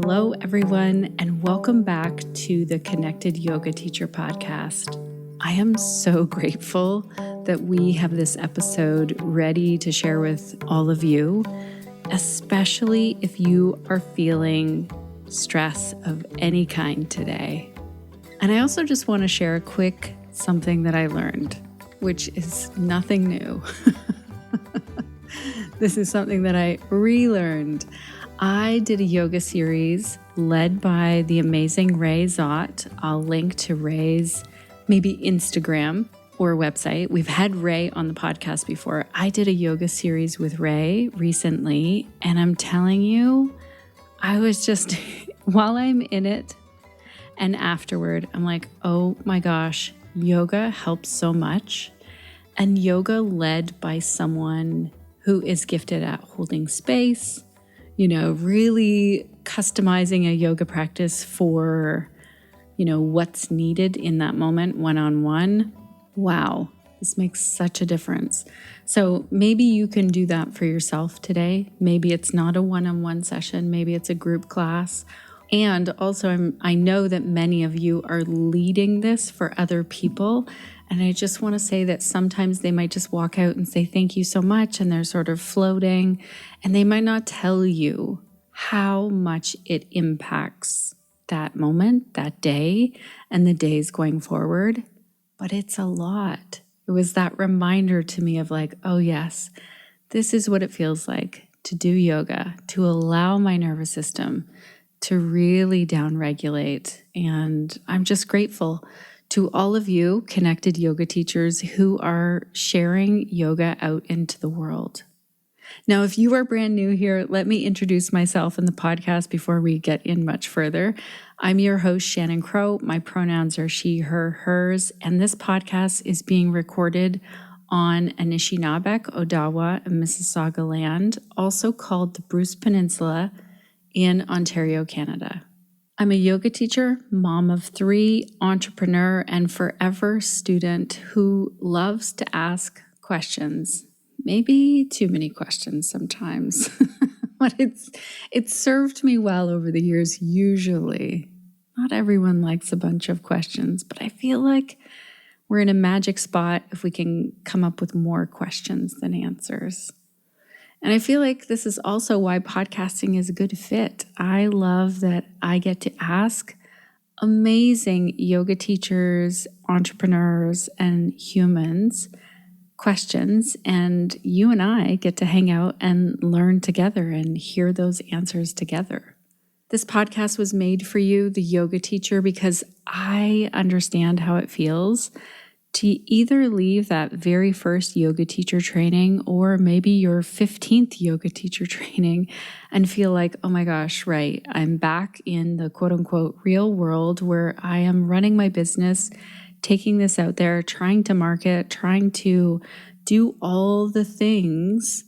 Hello, everyone, and welcome back to the Connected Yoga Teacher podcast. I am so grateful that we have this episode ready to share with all of you, especially if you are feeling stress of any kind today. And I also just want to share a quick something that I learned, which is nothing new. This is something that I relearned. I did a yoga series led by the amazing Ray Zott. I'll link to Ray's maybe Instagram or website. We've had Ray on the podcast before. I did a yoga series with Ray recently, and I'm telling you, I was just, while I'm in it and afterward, I'm like, oh my gosh, yoga helps so much. And yoga led by someone who is gifted at holding space, really customizing a yoga practice for, what's needed in that moment, one-on-one. Wow, this makes such a difference. So maybe you can do that for yourself today. Maybe it's not a one-on-one session. Maybe it's a group class. And also, I know that many of you are leading this for other people. And I just want to say that sometimes they might just walk out and say, thank you so much. And they're sort of floating. And they might not tell you how much it impacts that moment, that day, and the days going forward. But it's a lot. It was that reminder to me of like, oh yes, this is what it feels like to do yoga, to allow my nervous system to really downregulate. And I'm just grateful to all of you connected yoga teachers who are sharing yoga out into the world. Now, if you are brand new here, let me introduce myself in the podcast before we get in much further. I'm your host, Shannon Crow. My pronouns are she, her, hers, and this podcast is being recorded on Anishinaabeg, Odawa, and Mississauga land, also called the Bruce Peninsula in Ontario, Canada. I'm a yoga teacher, mom of 3, entrepreneur, and forever student who loves to ask questions. Maybe too many questions sometimes, but it's served me well over the years, usually. Not everyone likes a bunch of questions, but I feel like we're in a magic spot if we can come up with more questions than answers. And I feel like this is also why podcasting is a good fit. I love that I get to ask amazing yoga teachers, entrepreneurs, and humans questions, and you and I get to hang out and learn together and hear those answers together. This podcast was made for you, the yoga teacher, because I understand how it feels to either leave that very first yoga teacher training or maybe your 15th yoga teacher training and feel like, oh my gosh, right, I'm back in the quote unquote real world where I am running my business, taking this out there, trying to market, trying to do all the things.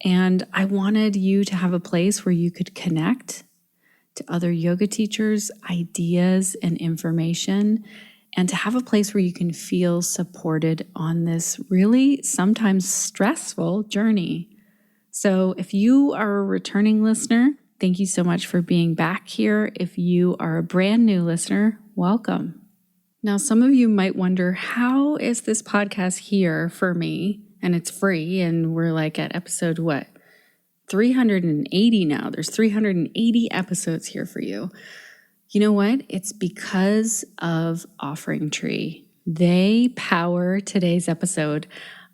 And I wanted you to have a place where you could connect to other yoga teachers, ideas, and information, and to have a place where you can feel supported on this really sometimes stressful journey. So if you are a returning listener, thank you so much for being back here. If you are a brand new listener, welcome. Now, some of you might wonder, how is this podcast here for me? And it's free, and we're like at episode 380 now. There's 380 episodes here for you. You know what? It's because of OfferingTree. They power today's episode.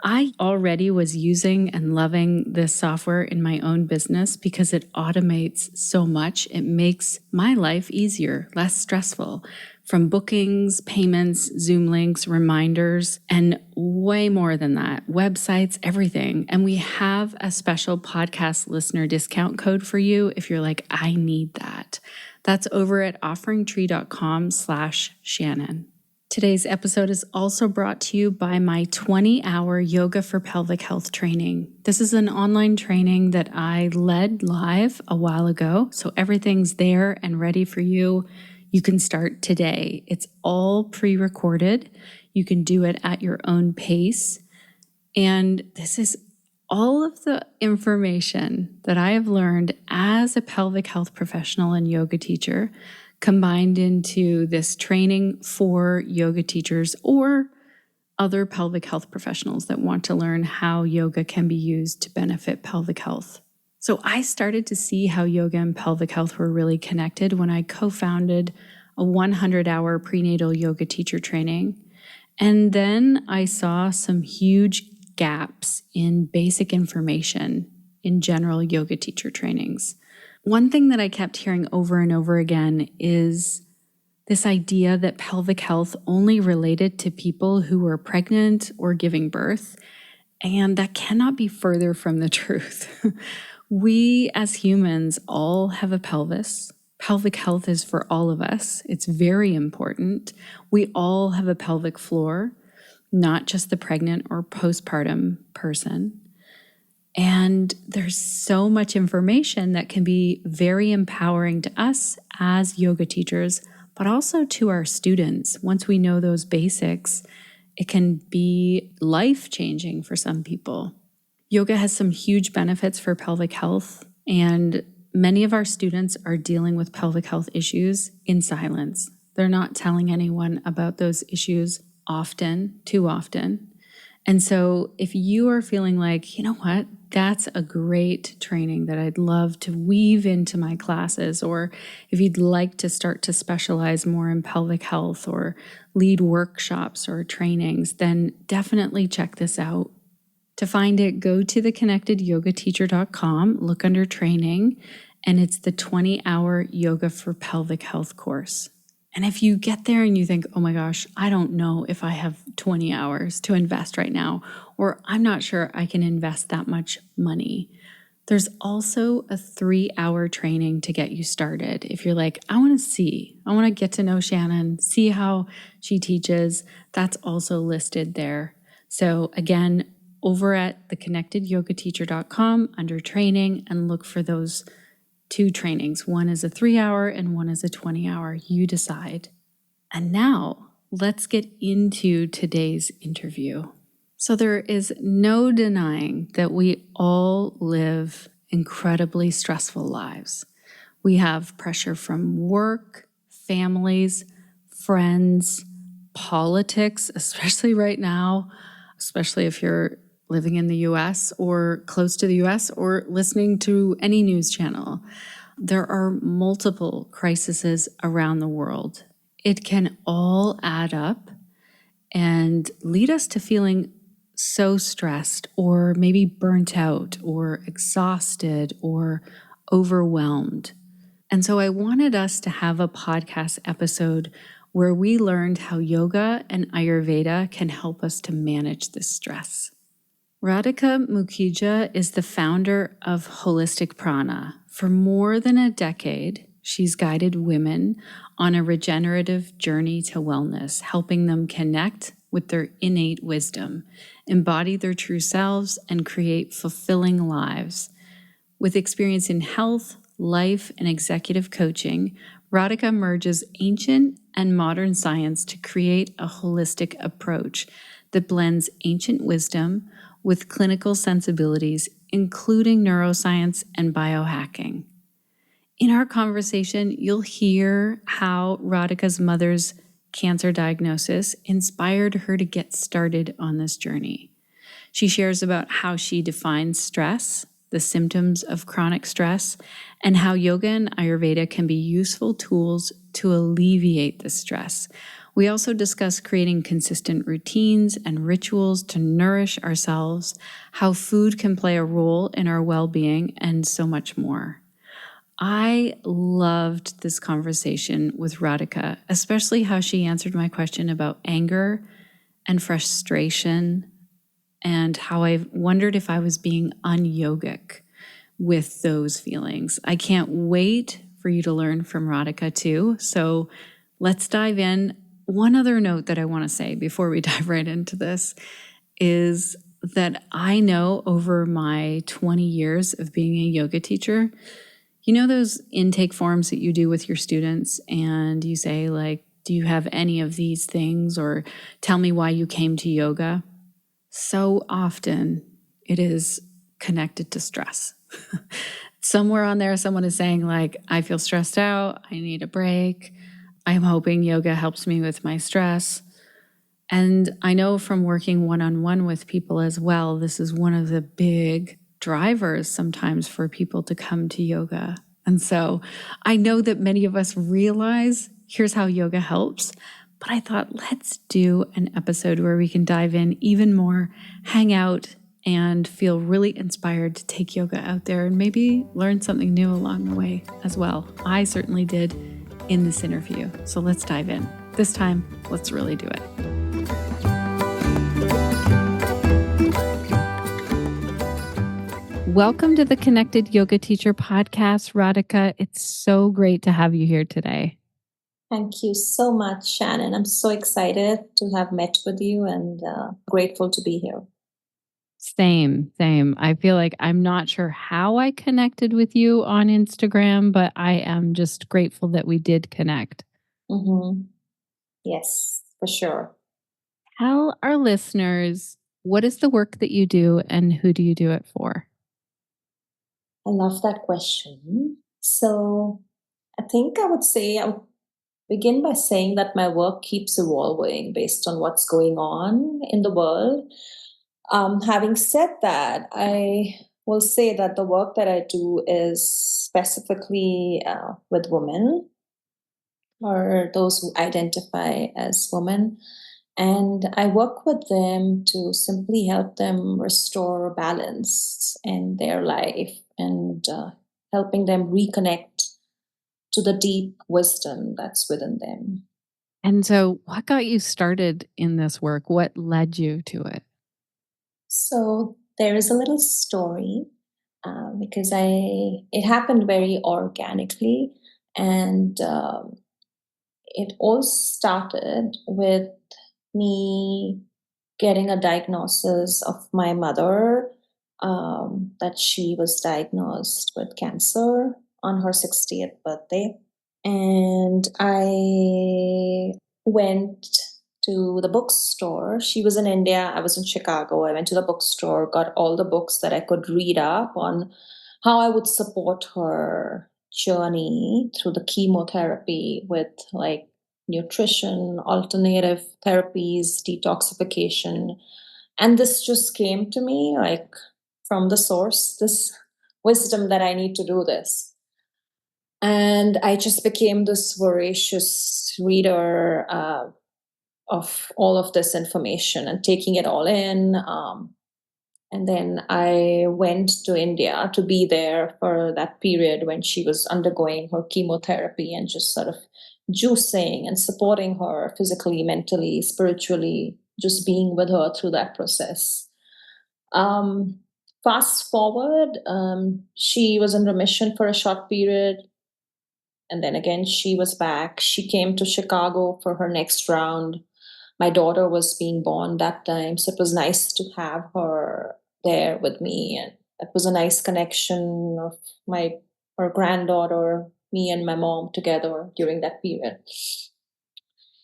I already was using and loving this software in my own business because it automates so much. It makes my life easier, less stressful, from bookings, payments, Zoom links, reminders, and way more than that, websites, everything. And we have a special podcast listener discount code for you if you're like, I need that. That's over at OfferingTree.com/Shannon. Today's episode is also brought to you by my 20-hour Yoga for Pelvic Health Training. This is an online training that I led live a while ago, so everything's there and ready for you. You can start today. It's all pre-recorded. You can do it at your own pace. And this is all of the information that I have learned as a pelvic health professional and yoga teacher combined into this training for yoga teachers or other pelvic health professionals that want to learn how yoga can be used to benefit pelvic health. So I started to see how yoga and pelvic health were really connected when I co-founded a 100-hour prenatal yoga teacher training. And then I saw some huge gaps in basic information in general yoga teacher trainings. One thing that I kept hearing over and over again is this idea that pelvic health only related to people who were pregnant or giving birth, and that cannot be further from the truth. We as humans all have a pelvis. Pelvic health is for all of us. It's very important. We all have a pelvic floor, not just the pregnant or postpartum person. And there's so much information that can be very empowering to us as yoga teachers, but also to our students. Once we know those basics, it can be life-changing for some people. Yoga has some huge benefits for pelvic health, and many of our students are dealing with pelvic health issues in silence. They're not telling anyone about those issues often, too often. And so if you are feeling like, you know what, that's a great training that I'd love to weave into my classes, or if you'd like to start to specialize more in pelvic health or lead workshops or trainings, then definitely check this out. To find it, go to theconnectedyogateacher.com, look under training, and it's the 20-hour Yoga for Pelvic Health course. And if you get there and you think, oh my gosh, I don't know if I have 20 hours to invest right now, or I'm not sure I can invest that much money, there's also a 3-hour training to get you started. If you're like, I want to get to know Shannon, see how she teaches, that's also listed there. So again, over at theconnectedyogateacher.com under training, and look for those 2 trainings. One is a 3-hour and one is a 20-hour. You decide. And now let's get into today's interview. So there is no denying that we all live incredibly stressful lives. We have pressure from work, families, friends, politics, especially right now, especially if you're living in the US or close to the US or listening to any news channel. There are multiple crises around the world. It can all add up and lead us to feeling so stressed or maybe burnt out or exhausted or overwhelmed. And so I wanted us to have a podcast episode where we learned how yoga and Ayurveda can help us to manage this stress. Radhika Mukhija is the founder of Holistic Prana. For more than a decade, she's guided women on a regenerative journey to wellness, helping them connect with their innate wisdom, embody their true selves, and create fulfilling lives. With experience in health, life, and executive coaching, Radhika merges ancient and modern science to create a holistic approach that blends ancient wisdom with clinical sensibilities, including neuroscience and biohacking. In our conversation, you'll hear how Radhika's mother's cancer diagnosis inspired her to get started on this journey. She shares about how she defines stress, the symptoms of chronic stress, and how yoga and Ayurveda can be useful tools to alleviate the stress. We also discuss creating consistent routines and rituals to nourish ourselves, how food can play a role in our well-being, and so much more. I loved this conversation with Radhika, especially how she answered my question about anger and frustration, and how I wondered if I was being un-yogic with those feelings. I can't wait for you to learn from Radhika too. So let's dive in. One other note that I want to say before we dive right into this is that I know over my 20 years of being a yoga teacher, you know those intake forms that you do with your students and you say like, do you have any of these things, or tell me why you came to yoga? So often it is connected to stress. Somewhere on there, someone is saying, like, I feel stressed out. I need a break. I'm hoping yoga helps me with my stress. And I know from working one-on-one with people as well, this is one of the big drivers sometimes for people to come to yoga. And so I know that many of us realize here's how yoga helps, but I thought let's do an episode where we can dive in even more, hang out, and feel really inspired to take yoga out there and maybe learn something new along the way as well. I certainly did in this interview. So let's dive in. This time, let's really do it. Welcome to the Connected Yoga Teacher podcast, Radhika. It's so great to have you here today. Thank you so much, Shannon. I'm so excited to have met with you and grateful to be here. Same. I feel like I'm not sure how I connected with you on Instagram, but I am just grateful that we did connect. Mm-hmm. Yes, for sure. Tell our listeners, what is the work that you do and who do you do it for? I love that question. So I think I would begin by saying that my work keeps evolving based on what's going on in the world. Having said that, I will say that the work that I do is specifically with women or those who identify as women. And I work with them to simply help them restore balance in their life and helping them reconnect to the deep wisdom that's within them. And so, what got you started in this work? What led you to it? So there is a little story because it happened very organically, and it all started with me getting a diagnosis of my mother, that she was diagnosed with cancer on her 60th birthday. And I went to the bookstore. She was in India, I was in Chicago. I went to the bookstore, got all the books that I could read up on how I would support her journey through the chemotherapy with like nutrition, alternative therapies, detoxification. And this just came to me like from the source, this wisdom that I need to do this. And I just became this voracious reader of all of this information and taking it all in. And then I went to India to be there for that period when she was undergoing her chemotherapy and just sort of juicing and supporting her physically, mentally, spiritually, just being with her through that process. Fast forward, she was in remission for a short period. And then again, she was back. She came to Chicago for her next round. My daughter was being born that time. So it was nice to have her there with me. And it was a nice connection of her granddaughter, me and my mom together during that period.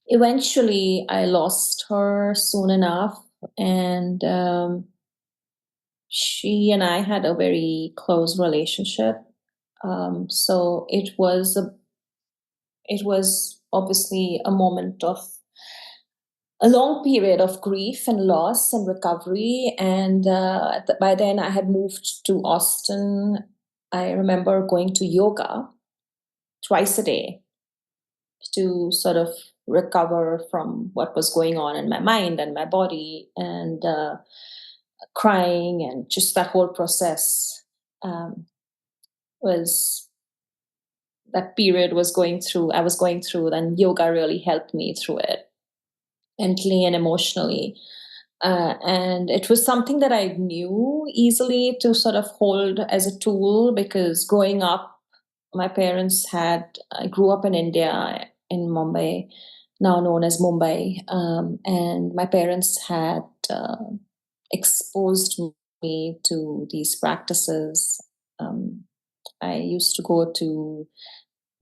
Eventually, I lost her soon enough. And she and I had a very close relationship. So it was obviously a long period of grief and loss and recovery. And by then I had moved to Austin. I remember going to yoga twice a day to sort of recover from what was going on in my mind and my body, and crying, and just that whole process was that period was going through I was going through, and yoga really helped me through it mentally and emotionally. And it was something that I knew easily to sort of hold as a tool, because growing up, I grew up in India, in Mumbai, now known as Mumbai, and my parents had exposed me to these practices. I used to go to,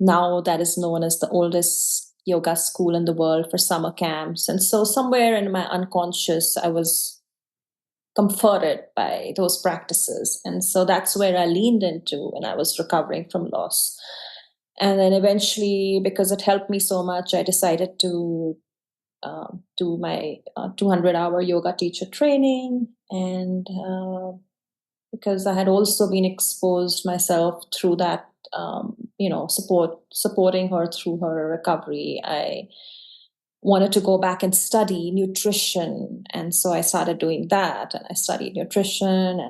now that is known as the oldest yoga school in the world, for summer camps. And so somewhere in my unconscious, I was comforted by those practices. And so that's where I leaned into when I was recovering from loss. And then eventually, because it helped me so much, I decided to do my 200-hour yoga teacher training. And because I had also been exposed myself through that, supporting her through her recovery, I wanted to go back and study nutrition. And so I started doing that, and I studied nutrition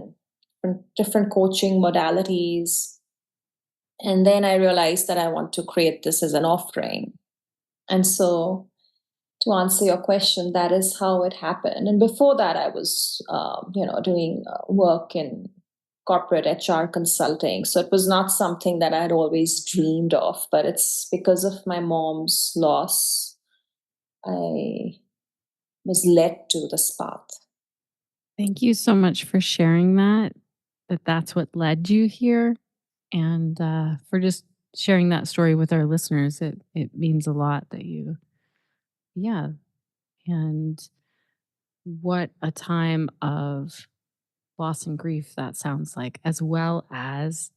and different coaching modalities. And then I realized that I want to create this as an offering. And so, to answer your question, that is how it happened. And before that, I was, doing work in corporate HR consulting. So it was not something that I had always dreamed of, but it's because of my mom's loss, I was led to this path. Thank you so much for sharing that's what led you here, and for just sharing that story with our listeners. It means a lot that yeah, and what a time of loss and grief that sounds like, as well as,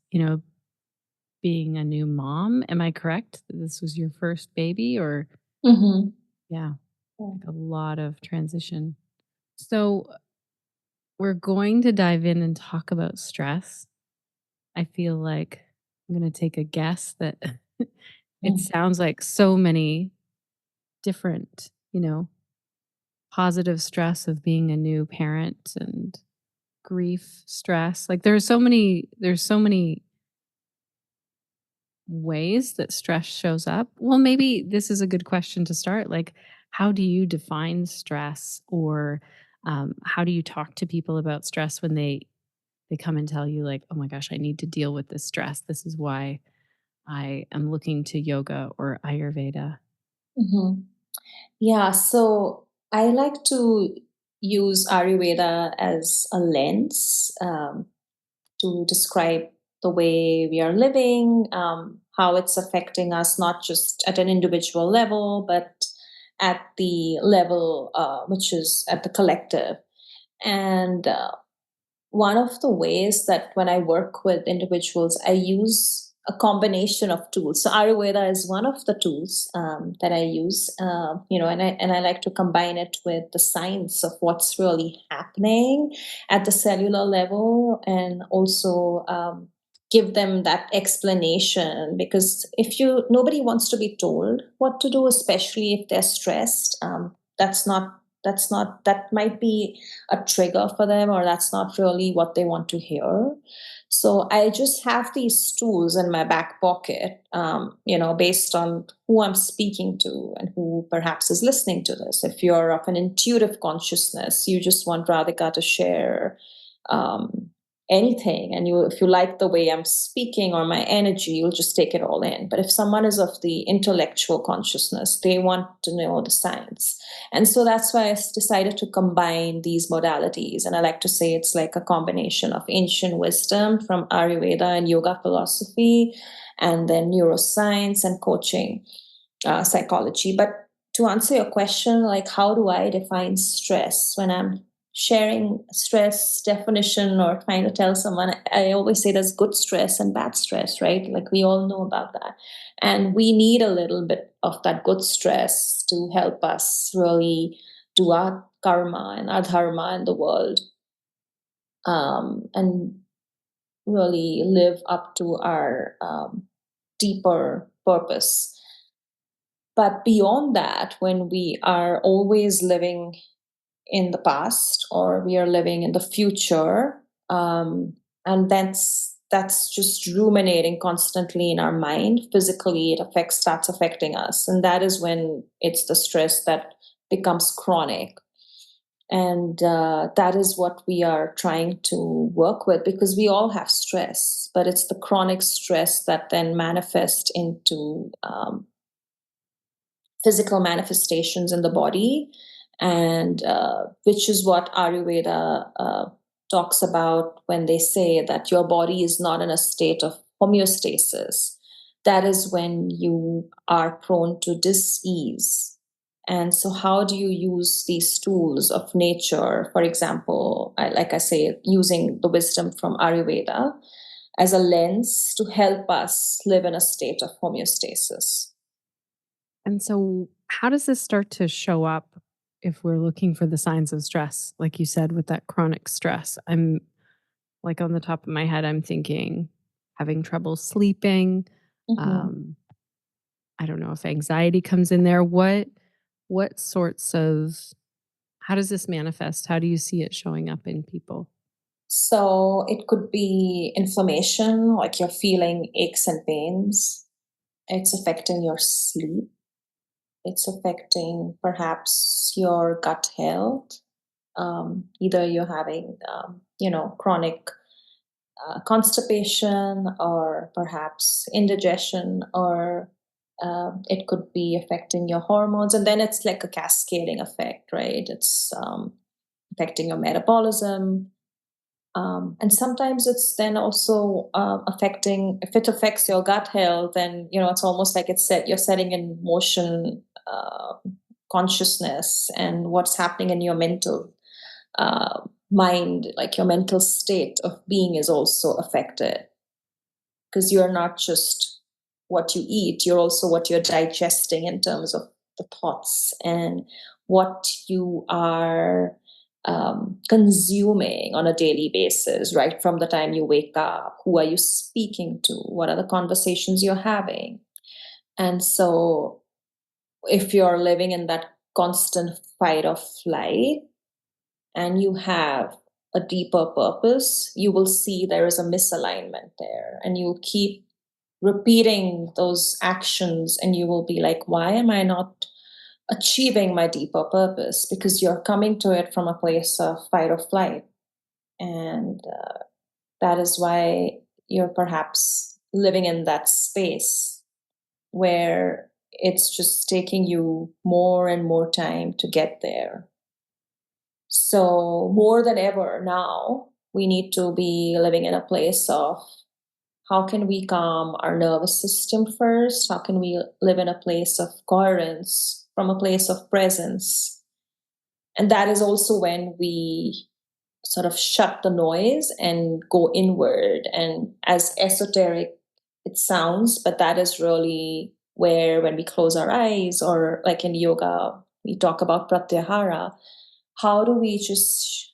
being a new mom. Am I correct? This was your first baby, or Mm-hmm. yeah, Yeah. like a lot of transition. So we're going to dive in and talk about stress. I feel like I'm going to take a guess that it Mm. sounds like so many different, positive stress of being a new parent, and grief stress. Like there's so many ways that stress shows up. Well, maybe this is a good question to start. Like, how do you define stress, or how do you talk to people about stress when they come and tell you, like, oh my gosh, I need to deal with this stress. This is why I am looking to yoga or Ayurveda. Mm-hmm. Yeah, so I like to use Ayurveda as a lens to describe the way we are living, how it's affecting us, not just at an individual level, but at the level which is at the collective. And one of the ways that when I work with individuals, I use a combination of tools. So Ayurveda is one of the tools that I use, and I like to combine it with the science of what's really happening at the cellular level, and also give them that explanation. Because if you nobody wants to be told what to do, especially if they're stressed. That might be a trigger for them, or that's not really what they want to hear. So I just have these tools in my back pocket, based on who I'm speaking to and who perhaps is listening to this. If you're of an intuitive consciousness, you just want Radhika to share um, anything, and if you like the way I'm speaking or my energy, you'll just take it all in. But if someone is of the intellectual consciousness, they want to know the science. And so that's why I decided to combine these modalities. And I like to say it's like a combination of ancient wisdom from Ayurveda and yoga philosophy, and then neuroscience and coaching psychology. But to answer your question, like, how do I define stress when I'm sharing stress definition or trying to tell someone? I always say there's good stress and bad stress, right? Like, we all know about that. And we need a little bit of that good stress to help us really do our karma and our dharma in the world, and really live up to our deeper purpose. But beyond that, when we are always living in the past, or we are living in the future, and that's just ruminating constantly in our mind, physically it starts affecting us, and that is when it's the stress that becomes chronic. And that is what we are trying to work with, because we all have stress, but it's the chronic stress that then manifests into physical manifestations in the body, and which is what Ayurveda talks about when they say that your body is not in a state of homeostasis. That is when you are prone to dis-ease. And so, how do you use these tools of nature? For example, like I say, using the wisdom from Ayurveda as a lens to help us live in a state of homeostasis. And so, how does this start to show up if we're looking for the signs of stress? Like you said, with that chronic stress, I'm like on the top of my head, I'm thinking having trouble sleeping. Mhm. Um, I don't know if anxiety comes in there. What sorts of how does this manifest? How do you see it showing up in people? So, it could be inflammation, like you're feeling aches and pains. It's affecting your sleep. It's affecting perhaps your gut health. Either you're having, chronic constipation or perhaps indigestion, or it could be affecting your hormones. And then it's like a cascading effect, right? It's affecting your metabolism. And sometimes it's then also affecting, if it affects your gut health, then, it's almost like you're setting in motion consciousness and what's happening in your mental mind, like your mental state of being is also affected, because you're not just what you eat, you're also what you're digesting in terms of the thoughts and what you are consuming on a daily basis, right from the time you wake up. Who are you speaking to? What are the conversations you're having? And so, if you're living in that constant fight or flight, and you have a deeper purpose, you will see there is a misalignment there. And you'll keep repeating those actions, and you will be like, why am I not achieving my deeper purpose? Because you're coming to it from a place of fight or flight. And that is why you're perhaps living in that space where it's just taking you more and more time to get there. So, more than ever now, we need to be living in a place of how can we calm our nervous system first? How can we live in a place of coherence from a place of presence? And that is also when we sort of shut the noise and go inward. And as esoteric it sounds, but that is really where, when we close our eyes, or like in yoga, we talk about pratyahara, how do we just,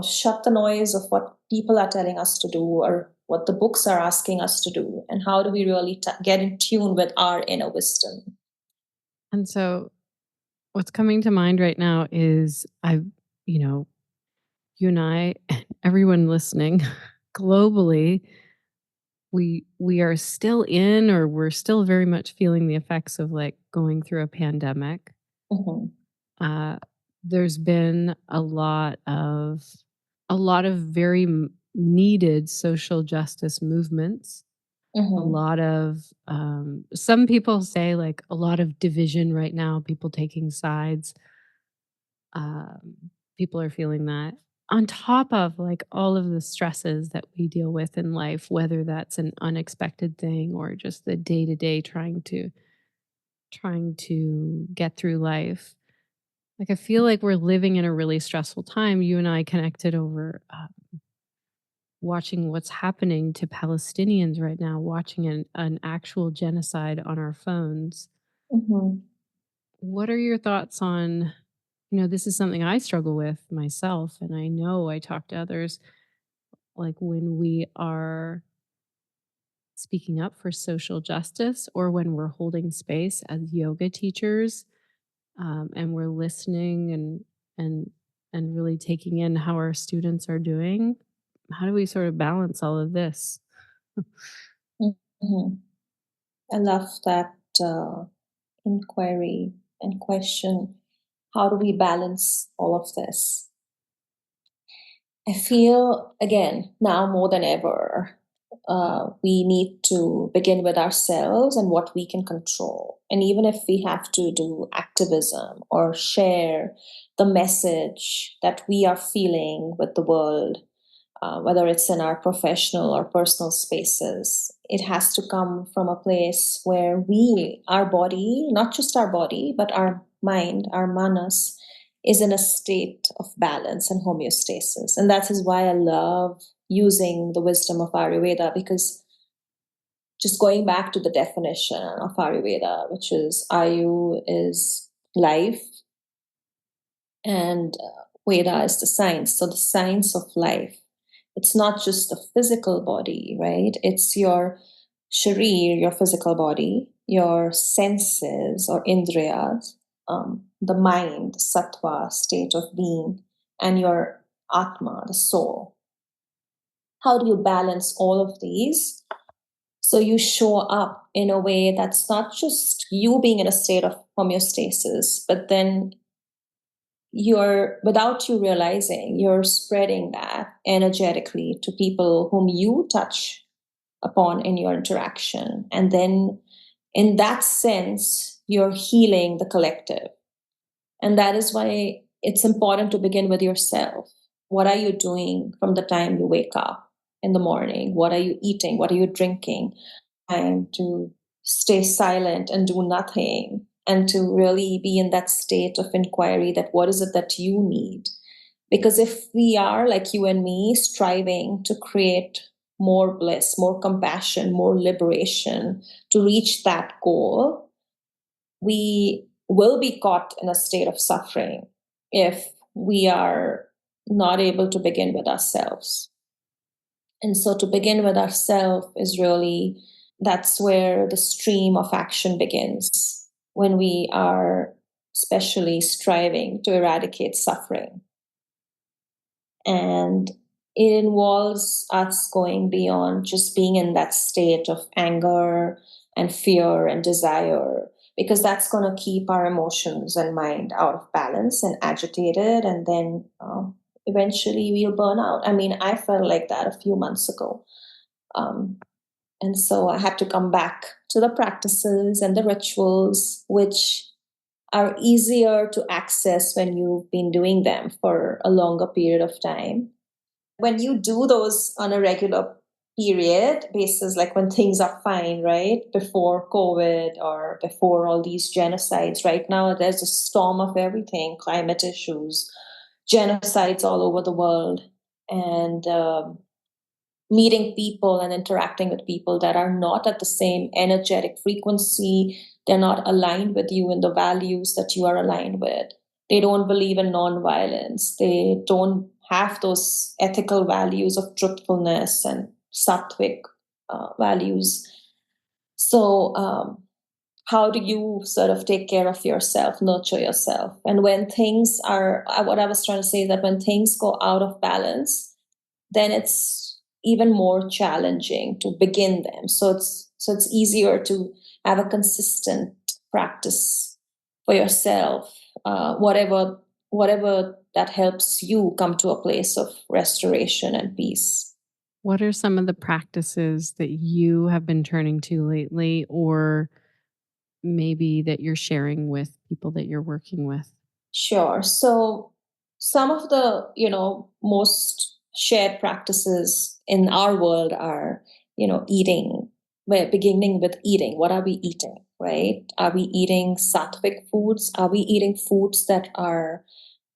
shut the noise of what people are telling us to do or what the books are asking us to do? And how do we really get in tune with our inner wisdom? And so, what's coming to mind right now is you know, you and I, and everyone listening globally, we are still in, or we're still very much feeling the effects of like going through a pandemic. Hmm. Uh, there's been a lot of very needed social justice movements. A Hmm. lot of some people say like a lot of division right now. People taking sides. People are feeling that on top of like all of the stresses that we deal with in life, whether that's an unexpected thing or just the day to day trying to get through life. Like I feel like we're living in a really stressful time. You and I connected over watching what's happening to Palestinians right now, watching an actual genocide on our phones. Hmm. What are your thoughts on, this is something I struggle with myself, and I know I talk to others, like when we are speaking up for social justice or when we're holding space as yoga teachers, and we're listening and and really taking in how our students are doing. How do we sort of balance all of this? Hmm. I love that inquiry and question. How do we balance all of this? I feel, again, now more than ever, we need to begin with ourselves and what we can control. And even if we have to do activism or share the message that we are feeling with the world, whether it's in our professional or personal spaces, it has to come from a place where we, our body, not just our body, but our mind, our manas, is in a state of balance and homeostasis. And that is why I love using the wisdom of Ayurveda, because just going back to the definition of Ayurveda, which is Ayu is life and Veda is the science. So the science of life. It's not just the physical body, right? It's your sharir, your physical body, your senses or indriyas, the mind, the sattva state of being, and your atma, the soul. How do you balance all of these so you show up in a way that's not just you being in a state of homeostasis, but then you're, without you realizing, you're spreading that energetically to people whom you touch upon in your interaction. And then in that sense, you're healing the collective. And that is why it's important to begin with yourself. What are you doing from the time you wake up in the morning? What are you eating? What are you drinking? Time to stay silent and do nothing, and to really be in that state of inquiry that what is it that you need. Because if we are, like you and me, striving to create more bliss, more compassion, more liberation to reach that goal, we will be caught in a state of suffering if we are not able to begin with ourselves. And so to begin with ourselves is really, that's where the stream of action begins, when we are especially striving to eradicate suffering. And it involves us going beyond just being in that state of anger and fear and desire, because that's going to keep our emotions and mind out of balance and agitated. And then eventually we'll burn out. I mean, I felt like that a few months ago. And so I had to come back to the practices and the rituals, which are easier to access when you've been doing them for a longer period of time. When you do those on a regular period basis, like when things are fine, right? Before COVID or before all these genocides, right now there's a storm of everything, climate issues, genocides all over the world, and meeting people and interacting with people that are not at the same energetic frequency. They're not aligned with you in the values that you are aligned with. They don't believe in nonviolence. They don't have those ethical values of truthfulness and sattvic values. So, how do you sort of take care of yourself, nurture yourself? And when things are, what I was trying to say is that when things go out of balance, then it's even more challenging to begin them. So it's easier to have a consistent practice for yourself, whatever that helps you come to a place of restoration and peace. What are some of the practices that you have been turning to lately, or maybe that you're sharing with people that you're working with? Sure. So some of the, most shared practices in our world are, eating. We're beginning with eating. What are we eating, right? Are we eating sattvic foods? Are we eating foods that are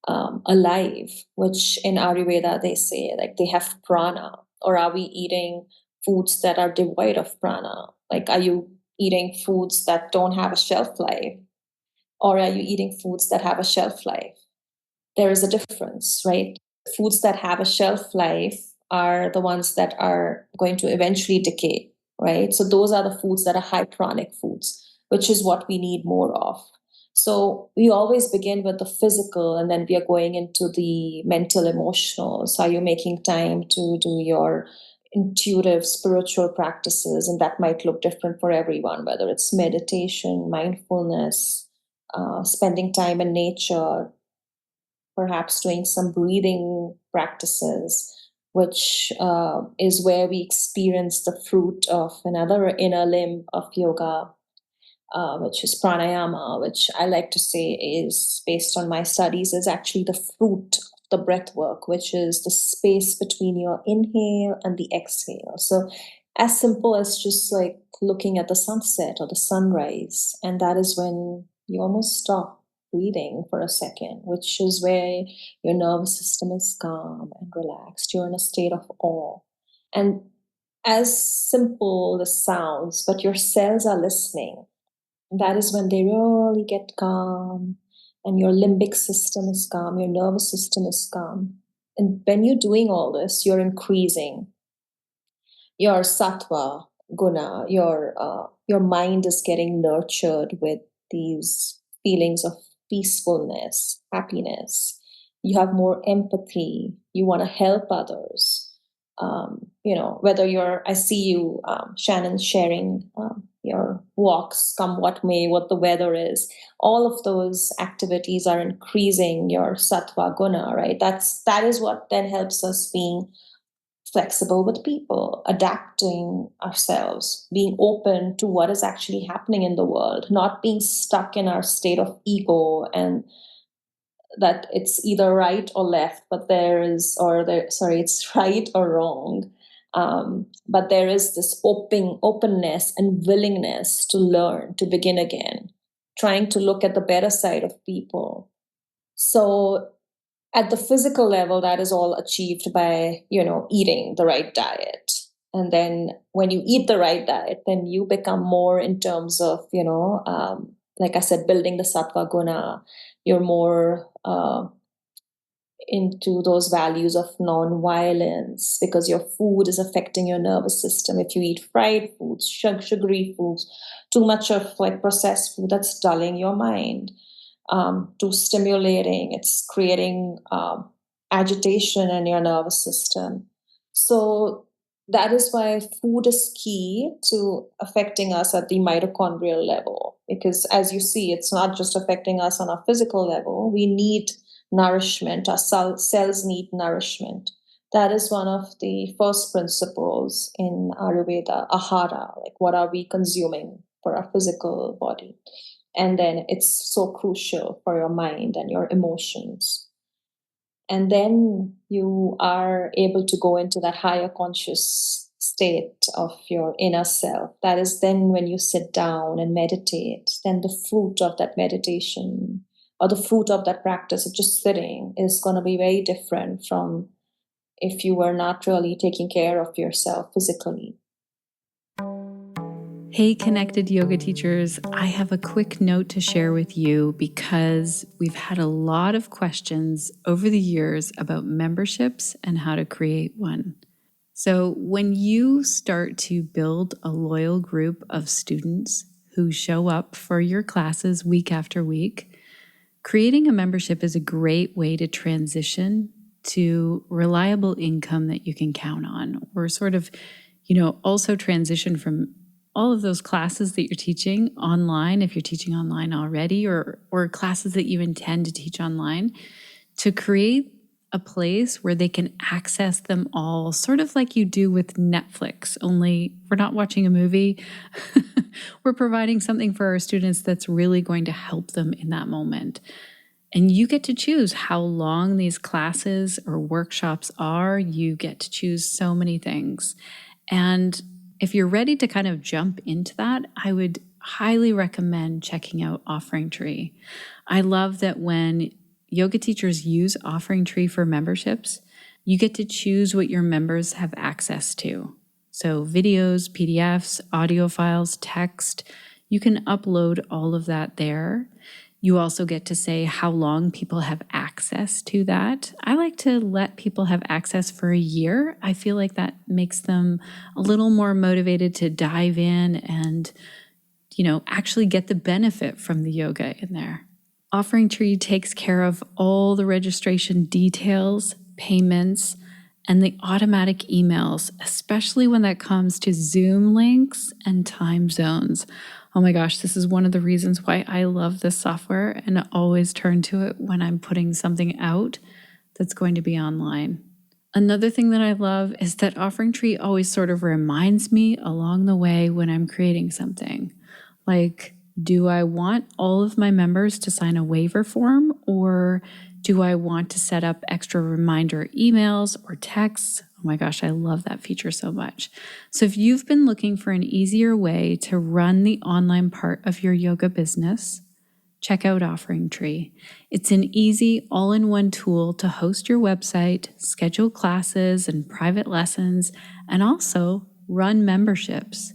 alive, which in Ayurveda they say like they have prana? Or are we eating foods that are devoid of prana? Like, are you eating foods that don't have a shelf life? Or are you eating foods that have a shelf life? There is a difference, right? Foods that have a shelf life are the ones that are going to eventually decay, right? So those are the foods that are high pranic foods, which is what we need more of. So we always begin with the physical, and then we are going into the mental, emotional. So are you making time to do your intuitive spiritual practices? And that might look different for everyone, whether it's meditation, mindfulness, spending time in nature, perhaps doing some breathing practices, which is where we experience the fruit of another inner limb of yoga, which is pranayama, which I like to say is, based on my studies, is actually the fruit of the breath work, which is the space between your inhale and the exhale. So as simple as just like looking at the sunset or the sunrise, and that is when you almost stop breathing for a second, which is where your nervous system is calm and relaxed. You're in a state of awe. And as simple as sounds, but your cells are listening. And that is when they really get calm, and your limbic system is calm, your nervous system is calm. And when you're doing all this, you're increasing your sattva guna. Your mind is getting nurtured with these feelings of peacefulness, happiness. You have more empathy. You want to help others. Whether I see you, Shannon, sharing your walks, come what may, what the weather is. All of those activities are increasing your sattva guna, right? That is what then helps us being flexible with people, adapting ourselves, being open to what is actually happening in the world, not being stuck in our state of ego and that it's either right or left, but it's right or wrong. But there is this openness and willingness to learn, to begin again, trying to look at the better side of people. So at the physical level, that is all achieved by, eating the right diet. And then when you eat the right diet, then you become more in terms of, like I said, building the sattva guna. You're more into those values of non-violence because your food is affecting your nervous system. If you eat fried foods, sugary foods, too much of like processed food, that's dulling your mind. Too stimulating, it's creating agitation in your nervous system. So that is why food is key to affecting us at the mitochondrial level, because as you see, it's not just affecting us on a physical level. We need nourishment. Our cells need nourishment. That is one of the first principles in Ayurveda, ahara, like what are we consuming for our physical body. And then it's so crucial for your mind and your emotions. And then you are able to go into that higher conscious state of your inner self. That is then when you sit down and meditate, then the fruit of that meditation or the fruit of that practice of just sitting is going to be very different from if you were not really taking care of yourself physically. Hey, connected yoga teachers, I have a quick note to share with you because we've had a lot of questions over the years about memberships and how to create one. So, when you start to build a loyal group of students who show up for your classes week after week, creating a membership is a great way to transition to reliable income that you can count on, or sort of, also transition from all of those classes that you're teaching online, if you're teaching online already, or classes that you intend to teach online, to create a place where they can access them all, sort of like you do with Netflix, only we're not watching a movie. We're providing something for our students that's really going to help them in that moment. And you get to choose how long these classes or workshops are. You get to choose so many things. And if you're ready to kind of jump into that, I would highly recommend checking out OfferingTree. I love that when yoga teachers use OfferingTree for memberships, you get to choose what your members have access to. So videos, PDFs, audio files, text, you can upload all of that there. You also get to say how long people have access to that. I like to let people have access for a year. I feel like that makes them a little more motivated to dive in and, actually get the benefit from the yoga in there. OfferingTree takes care of all the registration details, payments, and the automatic emails, especially when that comes to Zoom links and time zones. Oh my gosh, this is one of the reasons why I love this software and always turn to it when I'm putting something out that's going to be online. Another thing that I love is that OfferingTree always sort of reminds me along the way when I'm creating something. Like, do I want all of my members to sign a waiver form, or do I want to set up extra reminder emails or texts? Oh my gosh, I love that feature so much. So if you've been looking for an easier way to run the online part of your yoga business, check out OfferingTree. It's an easy, all-in-one tool to host your website, schedule classes and private lessons, and also run memberships.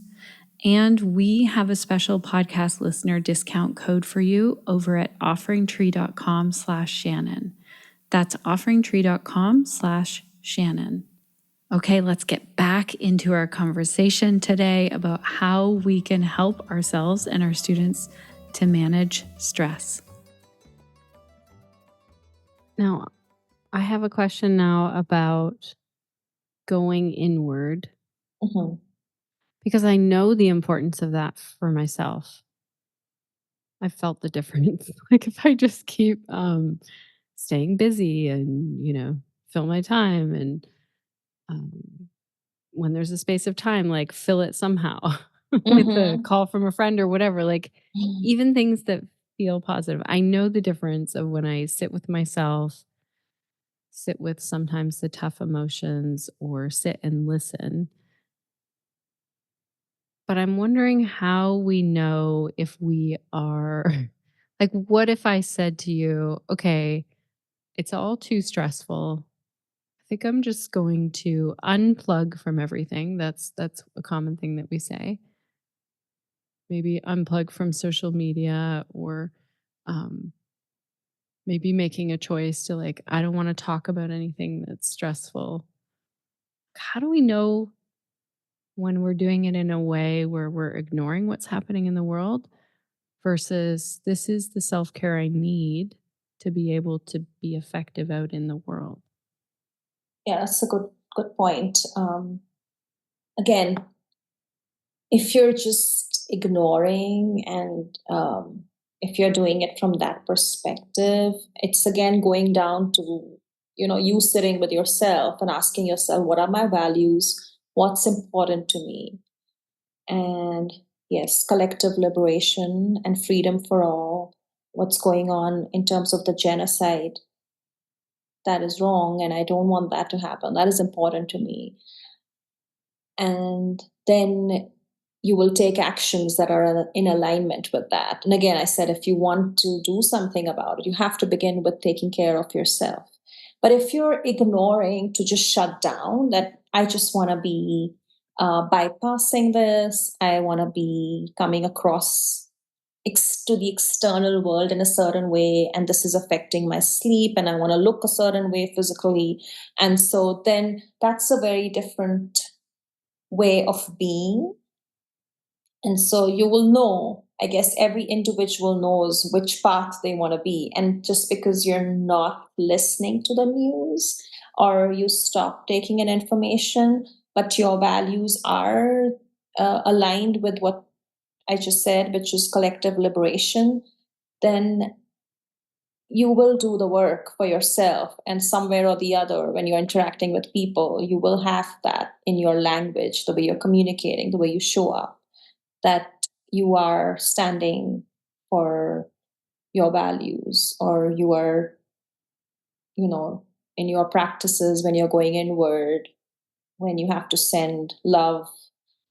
And we have a special podcast listener discount code for you over at OfferingTree.com/Shannon. That's OfferingTree.com/Shannon. Okay, let's get back into our conversation today about how we can help ourselves and our students to manage stress. Now, I have a question now about going inward Mhm. because I know the importance of that for myself. I felt the difference. Like if I just keep staying busy and, fill my time and um, when there's a space of time, like fill it somehow with a Mhm. call from a friend or whatever, like even things that feel positive. I know the difference of when I sit with myself, sit with sometimes the tough emotions or sit and listen. But I'm wondering how we know if we are like, what if I said to you, okay, it's all too stressful. I think I'm just going to unplug from everything. That's a common thing that we say. Maybe unplug from social media or um, maybe making a choice to like, I don't want to talk about anything that's stressful. How do we know when we're doing it in a way where we're ignoring what's happening in the world versus this is the self care I need to be able to be effective out in the world? Yeah, that's a good point. Again, if you're just ignoring and if you're doing it from that perspective, it's again going down to you sitting with yourself and asking yourself, what are my values? What's important to me? And yes, collective liberation and freedom for all. What's going on in terms of the genocide? That is wrong, and I don't want that to happen. That is important to me. And then you will take actions that are in alignment with that. And again, I said, if you want to do something about it, you have to begin with taking care of yourself. But if you're ignoring to just shut down, that I just want to be bypassing this, I want to be coming across to the external world in a certain way, and this is affecting my sleep, and I want to look a certain way physically. And so then that's a very different way of being. And so you will know, I guess every individual knows which path they want to be. And just because you're not listening to the news or you stop taking in information, but your values are aligned with what I just said, which is collective liberation, then you will do the work for yourself. And somewhere or the other, when you're interacting with people, you will have that in your language, the way you're communicating, the way you show up, that you are standing for your values, or you are, you know, in your practices when you're going inward, when you have to send love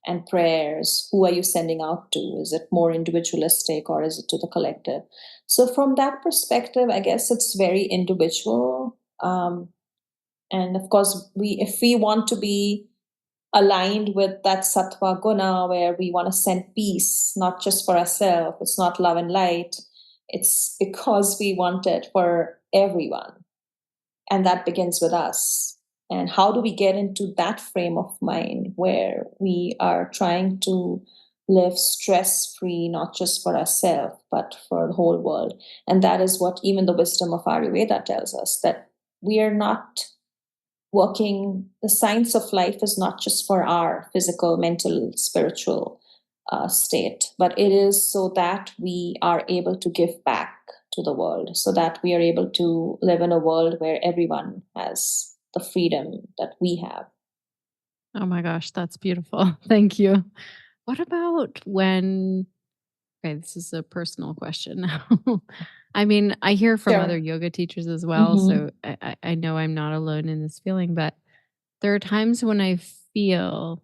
and prayers, who are you sending out to? Is it more individualistic or is it to the collective? So from that perspective, I guess it's very individual. And of course, if we want to be aligned with that sattva guna, where we want to send peace, not just for ourselves, it's not love and light, it's because we want it for everyone. And that begins with us. And how do we get into that frame of mind where we are trying to live stress free, not just for ourselves, but for the whole world? And that is what even the wisdom of Ayurveda tells us, that we are not working, the science of life is not just for our physical, mental, spiritual state, but it is so that we are able to give back to the world, so that we are able to live in a world where everyone has the freedom that we have. Oh my gosh, that's beautiful. Thank you. What about when, okay, this is a personal question now. I mean, I hear from other Sure. yoga teachers as well, Mm-hmm. so I know I'm not alone in this feeling, but there are times when I feel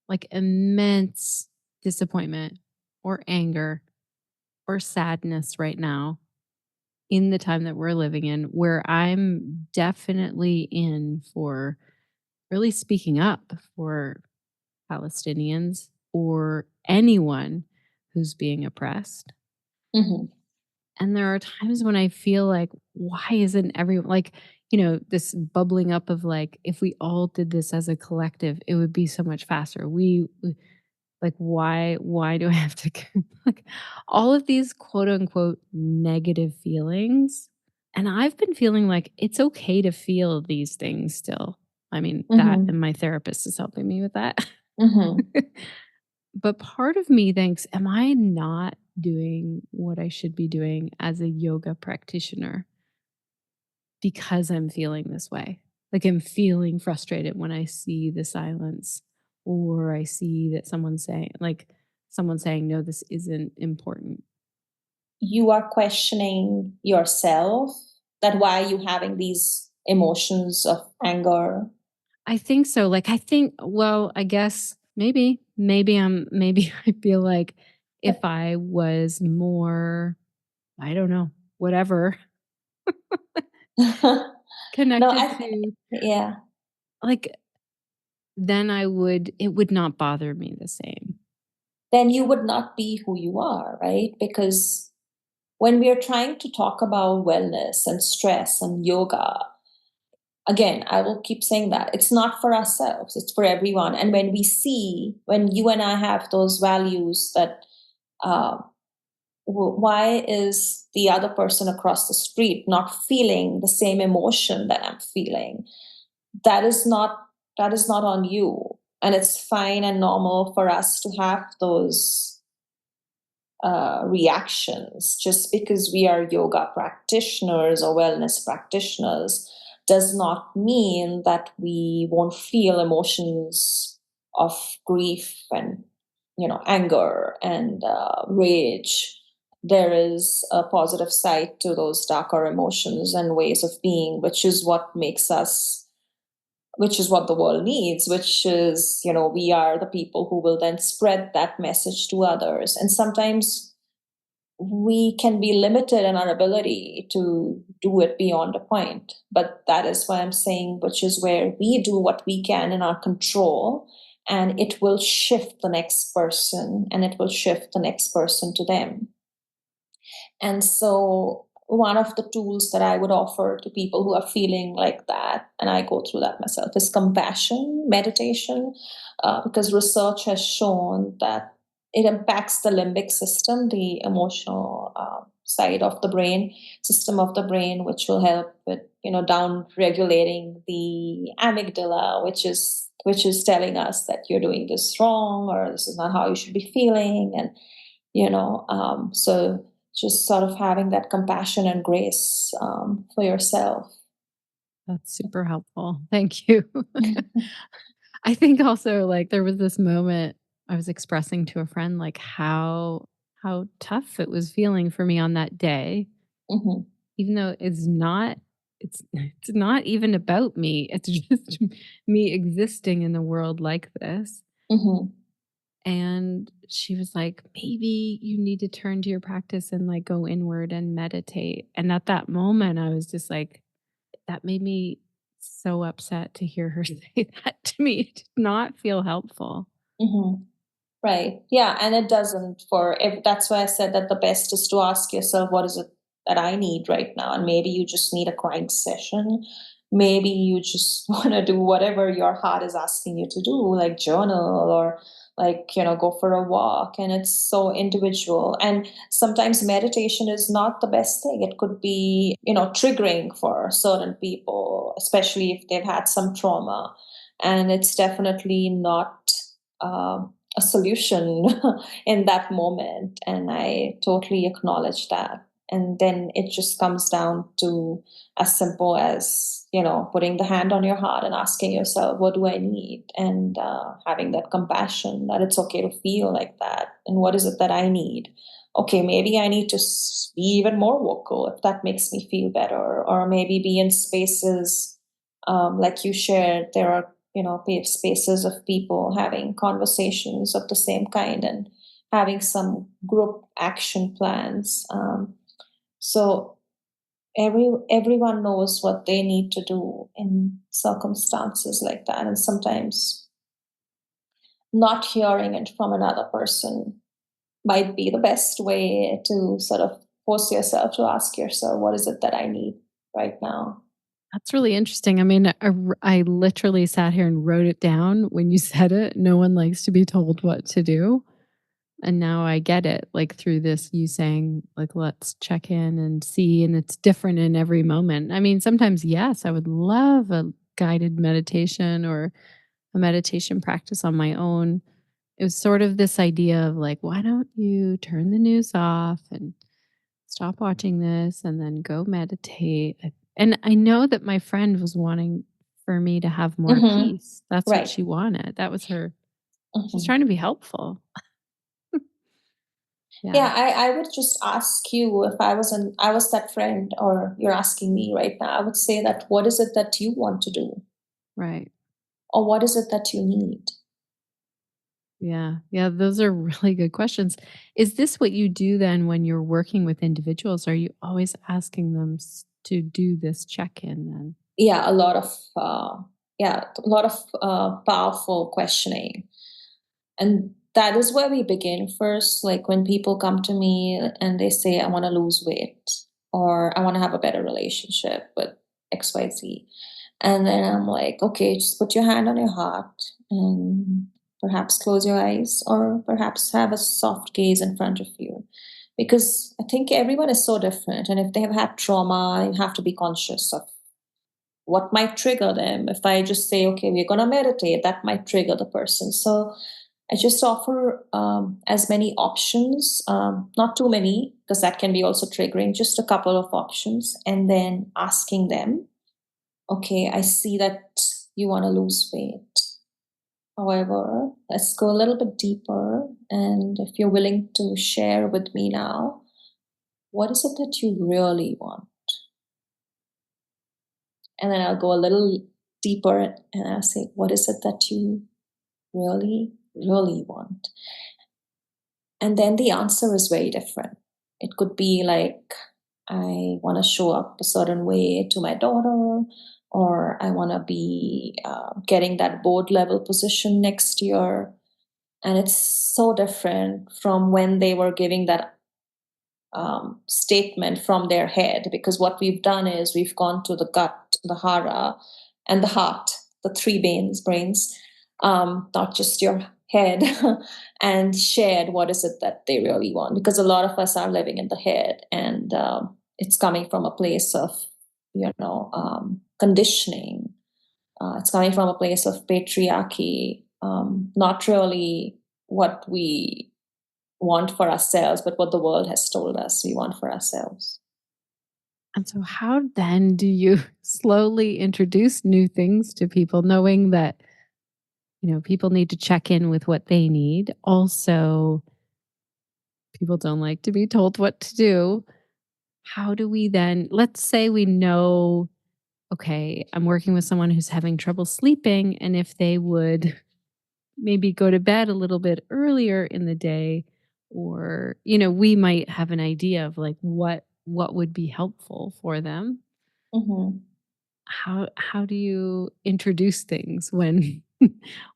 like immense disappointment or anger or sadness right now in the time that we're living in, where I'm definitely in for really speaking up for Palestinians or anyone who's being oppressed. Mm-hmm. And there are times when I feel like, why isn't everyone like, this bubbling up of like, if we all did this as a collective, it would be so much faster. Like, why do I have to like all of these quote unquote negative feelings? And I've been feeling like it's okay to feel these things still. I mean, that Mm-hmm. and my therapist is helping me with that. Mm-hmm. But part of me thinks, am I not doing what I should be doing as a yoga practitioner because I'm feeling this way? Like I'm feeling frustrated when I see the silence or I see that someone saying, no, this isn't important. You are questioning yourself, that why are you having these emotions of anger? I think so. Like, well, I guess maybe I feel like if I was more, I don't know, whatever, No, connected to yeah. like, then it would not bother me the same. Then you would not be who you are, right? Because when we are trying to talk about wellness and stress and yoga, again, I will keep saying that it's not for ourselves, it's for everyone. And when you and I have those values that, uh, why is the other person across the street not feeling the same emotion that I'm feeling? That is not that is not on you. And it's fine and normal for us to have those reactions. Just because we are yoga practitioners or wellness practitioners does not mean that we won't feel emotions of grief and anger and rage. There is a positive side to those darker emotions and ways of being, which is what the world needs, which is, we are the people who will then spread that message to others. And sometimes we can be limited in our ability to do it beyond a point. But that is why I'm saying, which is where we do what we can in our control, and it will shift the next person, and it will shift the next person to them. And so, one of the tools that I would offer to people who are feeling like that, and I go through that myself, is compassion meditation, because research has shown that it impacts the limbic system, the emotional side of the brain, system of the brain, which will help with down regulating the amygdala, which is telling us that you're doing this wrong or this is not how you should be feeling, and so just sort of having that compassion and grace for yourself. That's super helpful. Thank you. I think also like there was this moment I was expressing to a friend like how tough it was feeling for me on that day, Hmm. even though it's not even about me. It's just me existing in the world like this. Hmm. And she was like, maybe you need to turn to your practice and like go inward and meditate. And at that moment, I was just like, that made me so upset to hear her say that to me. It did not feel helpful. Hmm. Right. Yeah. And it doesn't that's why I said that the best is to ask yourself, what is it that I need right now? And maybe you just need a crying session. Maybe you just want to do whatever your heart is asking you to do, like journal or like, go for a walk. And it's so individual. And sometimes meditation is not the best thing. It could be, triggering for certain people, especially if they've had some trauma. And it's definitely not. A solution in that moment, and I totally acknowledge that. And then it just comes down to as simple as putting the hand on your heart and asking yourself, what do I need? And having that compassion that it's okay to feel like that, and what is it that I need? Okay, maybe I need to be even more vocal if that makes me feel better, or maybe be in spaces like you shared. There are spaces of people having conversations of the same kind, and having some group action plans. So everyone knows what they need to do in circumstances like that, and sometimes not hearing it from another person might be the best way to sort of force yourself to ask yourself, what is it that I need right now? That's really interesting. I mean, I literally sat here and wrote it down when you said it. No one likes to be told what to do. And now I get it, like through this, you saying, like, let's check in and see. And it's different in every moment. I mean, sometimes, yes, I would love a guided meditation or a meditation practice on my own. It was sort of this idea of like, why don't you turn the news off and stop watching this and then go meditate? And I know that my friend was wanting for me to have more Mm-hmm. peace. That's what Right. she wanted. That was her. She's Mm-hmm. trying to be helpful. Yeah, Yeah, I would just ask you, if I was that friend, or you're asking me right now, I would say that, what is it that you want to do? right. Or what is it that you need? Yeah. Yeah, those are really good questions. Is this what you do then when you're working with individuals? Are you always asking them to do this check-in then? Yeah, a lot of powerful questioning. And that is where we begin first. Like when people come to me and they say, I want to lose weight, or I want to have a better relationship with XYZ. And then I'm like, okay, just put your hand on your heart and perhaps close your eyes, or perhaps have a soft gaze in front of you. Because I think everyone is so different. And if they have had trauma, you have to be conscious of what might trigger them. If I just say, okay, we're going to meditate, that might trigger the person. So I just offer as many options, not too many, because that can be also triggering, just a couple of options, and then asking them, okay, I see that you want to lose weight. However, let's go a little bit deeper. And if you're willing to share with me now, what is it that you really want? And then I'll go a little deeper and I'll say, what is it that you really, really want? And then the answer is very different. It could be like, I want to show up a certain way to my daughter, or I want to be getting that board level position next year. And it's so different from when they were giving that statement from their head, because what we've done is we've gone to the gut, the hara, and the heart, the three brains, not just your head, and shared what is it that they really want. Because a lot of us are living in the head, and it's coming from a place of, conditioning. It's coming from a place of patriarchy, not really what we want for ourselves, but what the world has told us we want for ourselves. And so how then do you slowly introduce new things to people knowing that, people need to check in with what they need. Also, people don't like to be told what to do. How do we then, let's say we know, okay, I'm working with someone who's having trouble sleeping, and if they would maybe go to bed a little bit earlier in the day, or we might have an idea of like what would be helpful for them. Hmm. How do you introduce things when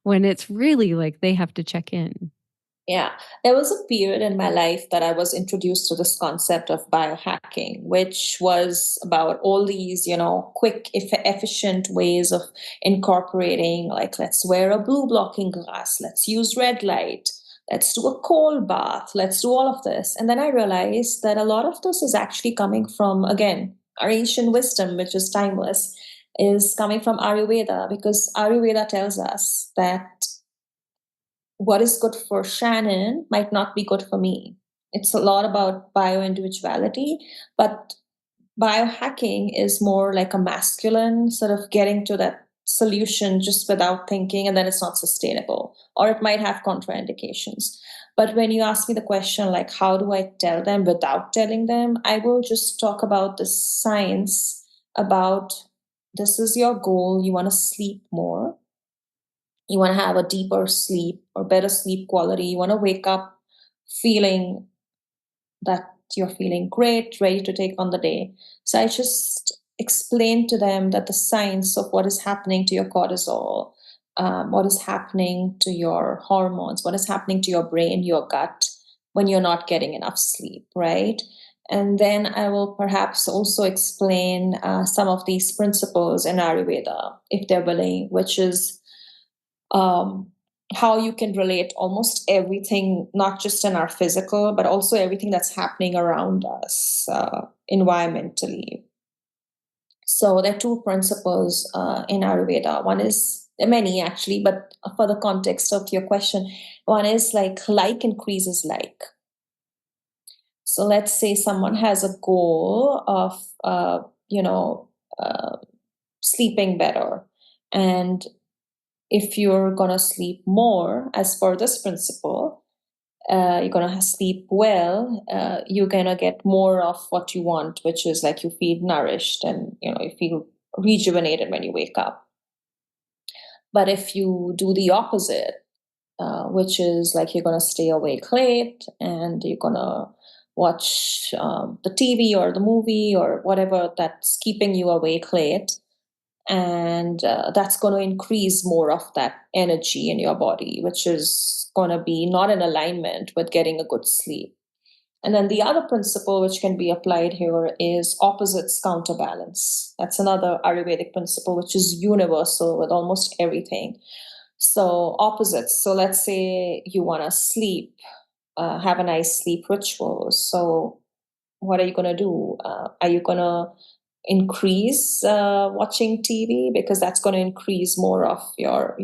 when it's really like they have to check in? Yeah, there was a period in my life that I was introduced to this concept of biohacking, which was about all these, quick, efficient ways of incorporating, like, let's wear a blue blocking glass, let's use red light, let's do a cold bath, let's do all of this. And then I realized that a lot of this is actually coming from, again, our ancient wisdom, which is timeless, is coming from Ayurveda, because Ayurveda tells us that what is good for Shannon might not be good for me. It's a lot about bio individuality, but biohacking is more like a masculine sort of getting to that solution just without thinking, and then it's not sustainable, or it might have contraindications. But when you ask me the question, like, how do I tell them without telling them, I will just talk about the science about, this is your goal, you want to sleep more, you want to have a deeper sleep or better sleep quality, you want to wake up feeling that you're feeling great, ready to take on the day. So I just explain to them that the science of what is happening to your cortisol, what is happening to your hormones, what is happening to your brain, your gut, when you're not getting enough sleep, right? And then I will perhaps also explain some of these principles in Ayurveda, if they're willing, which is um, how you can relate almost everything, not just in our physical, but also everything that's happening around us environmentally. So there are two principles in Ayurveda. One is, there are many actually, but for the context of your question, one is like increases like. So let's say someone has a goal of, you know, uh, sleeping better. And if you're going to sleep more, as per this principle, you're going to sleep well, you're going to get more of what you want, which is like you feel nourished and, you feel rejuvenated when you wake up. But if you do the opposite, which is like you're going to stay awake late and you're going to watch the TV or the movie or whatever that's keeping you awake late, and that's going to increase more of that energy in your body, which is going to be not in alignment with getting a good sleep. And then the other principle which can be applied here is opposites counterbalance. That's another Ayurvedic principle which is universal with almost everything. So opposites. So let's say you want to sleep, have a nice sleep ritual. So what are you going to do? Are you going to increase watching TV, because that's going to increase more of your,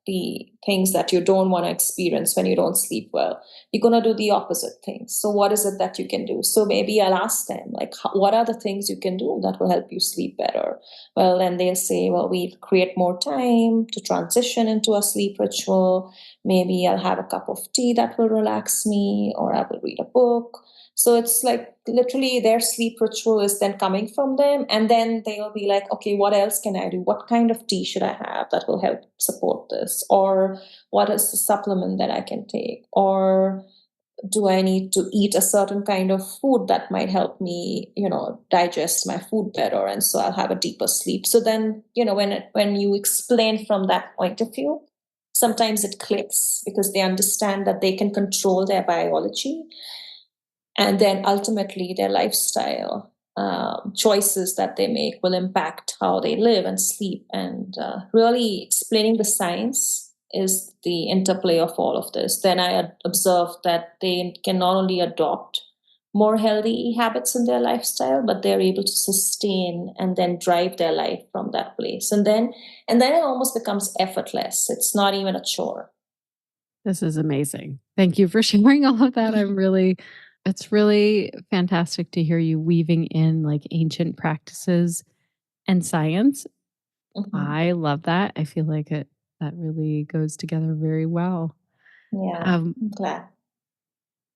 the things that you don't want to experience when you don't sleep well? You're going to do the opposite things. So what is it that you can do? So maybe I'll ask them, like, what are the things you can do that will help you sleep better? Well, then they'll say, well, we create more time to transition into a sleep ritual. Maybe I'll have a cup of tea that will relax me, or I will read a book. So it's like literally their sleep ritual is then coming from them. And then they'll be like, okay, what else can I do? What kind of tea should I have that will help support this? Or what is the supplement that I can take? Or do I need to eat a certain kind of food that might help me, digest my food better? And so I'll have a deeper sleep. So then, when you explain from that point of view, sometimes it clicks because they understand that they can control their biology, and then ultimately their lifestyle choices that they make will impact how they live and sleep. And really explaining the science is the interplay of all of this. Then I observed that they can not only adopt more healthy habits in their lifestyle, but they're able to sustain and then drive their life from that place. And then it almost becomes effortless. It's not even a chore. This is amazing. Thank you for sharing all of that. It's really fantastic to hear you weaving in like ancient practices and science. Mhm. I love that. I feel like that really goes together very well. Yeah, Um, I'm glad.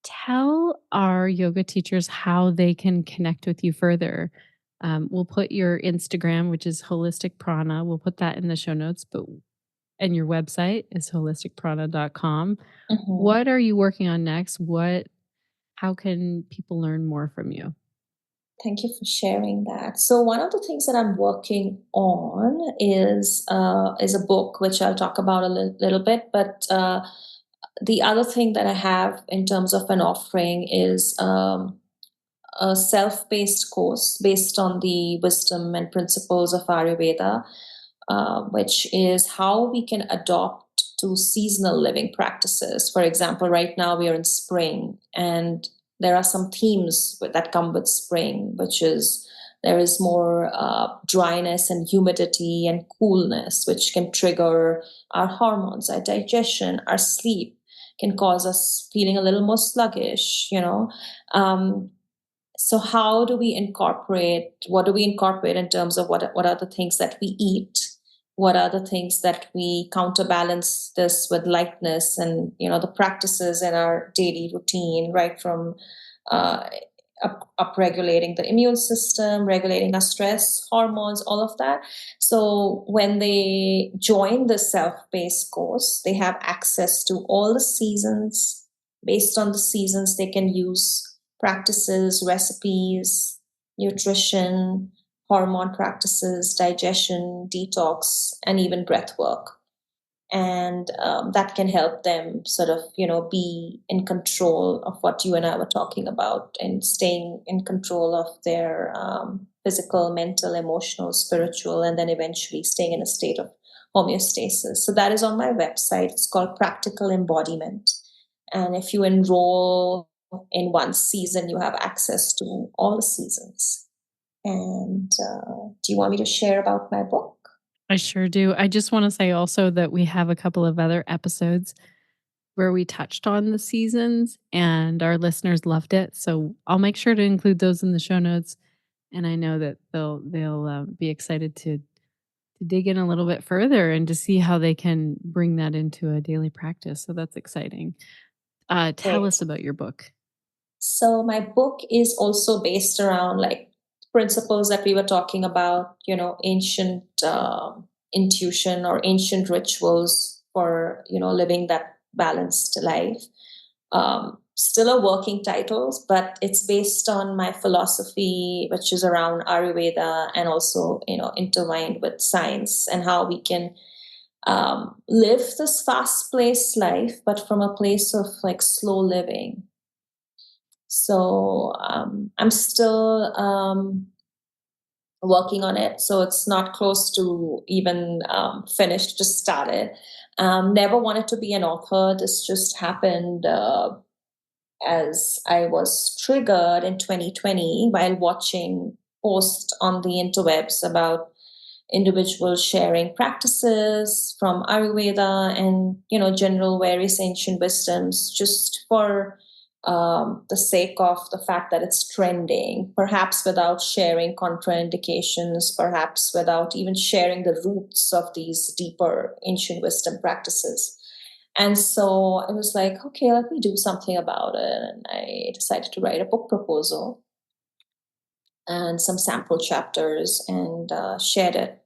Tell our yoga teachers how they can connect with you further. We'll put your Instagram, which is Holistic Prana. We'll put that in the show notes, but and your website is holisticprana.com. Mhm. What are you working on next? How can people learn more from you? Thank you for sharing that. So one of the things that I'm working on is a book which I'll talk about a little bit. But the other thing that I have in terms of an offering is a self-paced course based on the wisdom and principles of Ayurveda, which is how we can adopt to seasonal living practices. For example, right now we are in spring, and there are some themes that come with spring, which is there is more dryness and humidity and coolness, which can trigger our hormones, our digestion, our sleep, can cause us feeling a little more sluggish. Um, so how do we incorporate, what do we incorporate in terms of what are the things that we eat? What are the things that we counterbalance this with lightness and, the practices in our daily routine, right from uh, up regulating the immune system, regulating our stress hormones, all of that. So when they join the self-paced course, they have access to all the seasons, based on the seasons, they can use practices, recipes, nutrition, hormone practices, digestion, detox, and even breath work. And that can help them sort of, be in control of what you and I were talking about, and staying in control of their physical, mental, emotional, spiritual, and then eventually staying in a state of homeostasis. So that is on my website. It's called Practical Embodiment. And if you enroll in one season, you have access to all the seasons. And do you want me to share about my book? I sure do. I just want to say also that we have a couple of other episodes where we touched on the seasons and our listeners loved it. So I'll make sure to include those in the show notes. And I know that they'll be excited to dig in a little bit further and to see how they can bring that into a daily practice. So that's exciting. Tell Great. us about your book. So my book is also based around like principles that we were talking about, ancient intuition or ancient rituals for, living that balanced life. Still a working title, but it's based on my philosophy, which is around Ayurveda, and also, intertwined with science, and how we can live this fast-paced life, but from a place of like slow living. So I'm still working on it. So it's not close to even finished, just started. Never wanted to be an author. This just happened as I was triggered in 2020 while watching posts on the interwebs about individuals sharing practices from Ayurveda and, general various ancient wisdoms, just for the sake of the fact that it's trending, perhaps without sharing contraindications, perhaps without even sharing the roots of these deeper ancient wisdom practices. And so I was like, okay, let me do something about it. And I decided to write a book proposal and some sample chapters, and shared it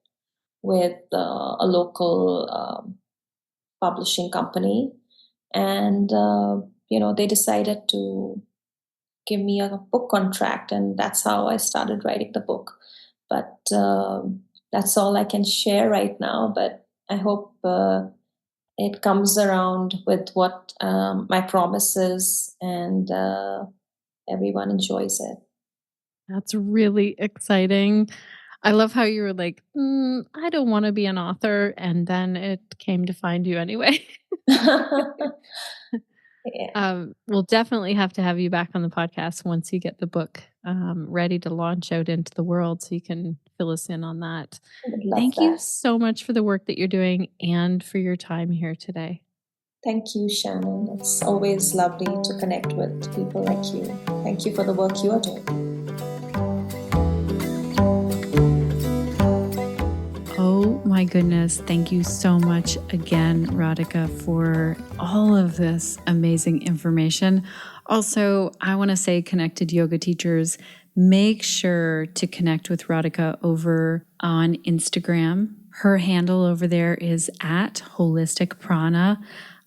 with a local publishing company. And, they decided to give me a book contract. And that's how I started writing the book. But that's all I can share right now. But I hope it comes around with what my promise is, and everyone enjoys it. That's really exciting. I love how you were like, I don't want to be an author. And then it came to find you anyway. Yeah, We'll definitely have to have you back on the podcast once you get the book ready to launch out into the world so you can fill us in on that. I would love Thank you that. so much for the work that you're doing and for your time here today. Thank you, Shannon. It's always lovely to connect with people like you. Thank you for the work you are doing. Oh my goodness. Thank you so much again, Radhika, for all of this amazing information. Also, I want to say, connected yoga teachers, make sure to connect with Radhika over on Instagram. Her handle over there is at Holistic Prana.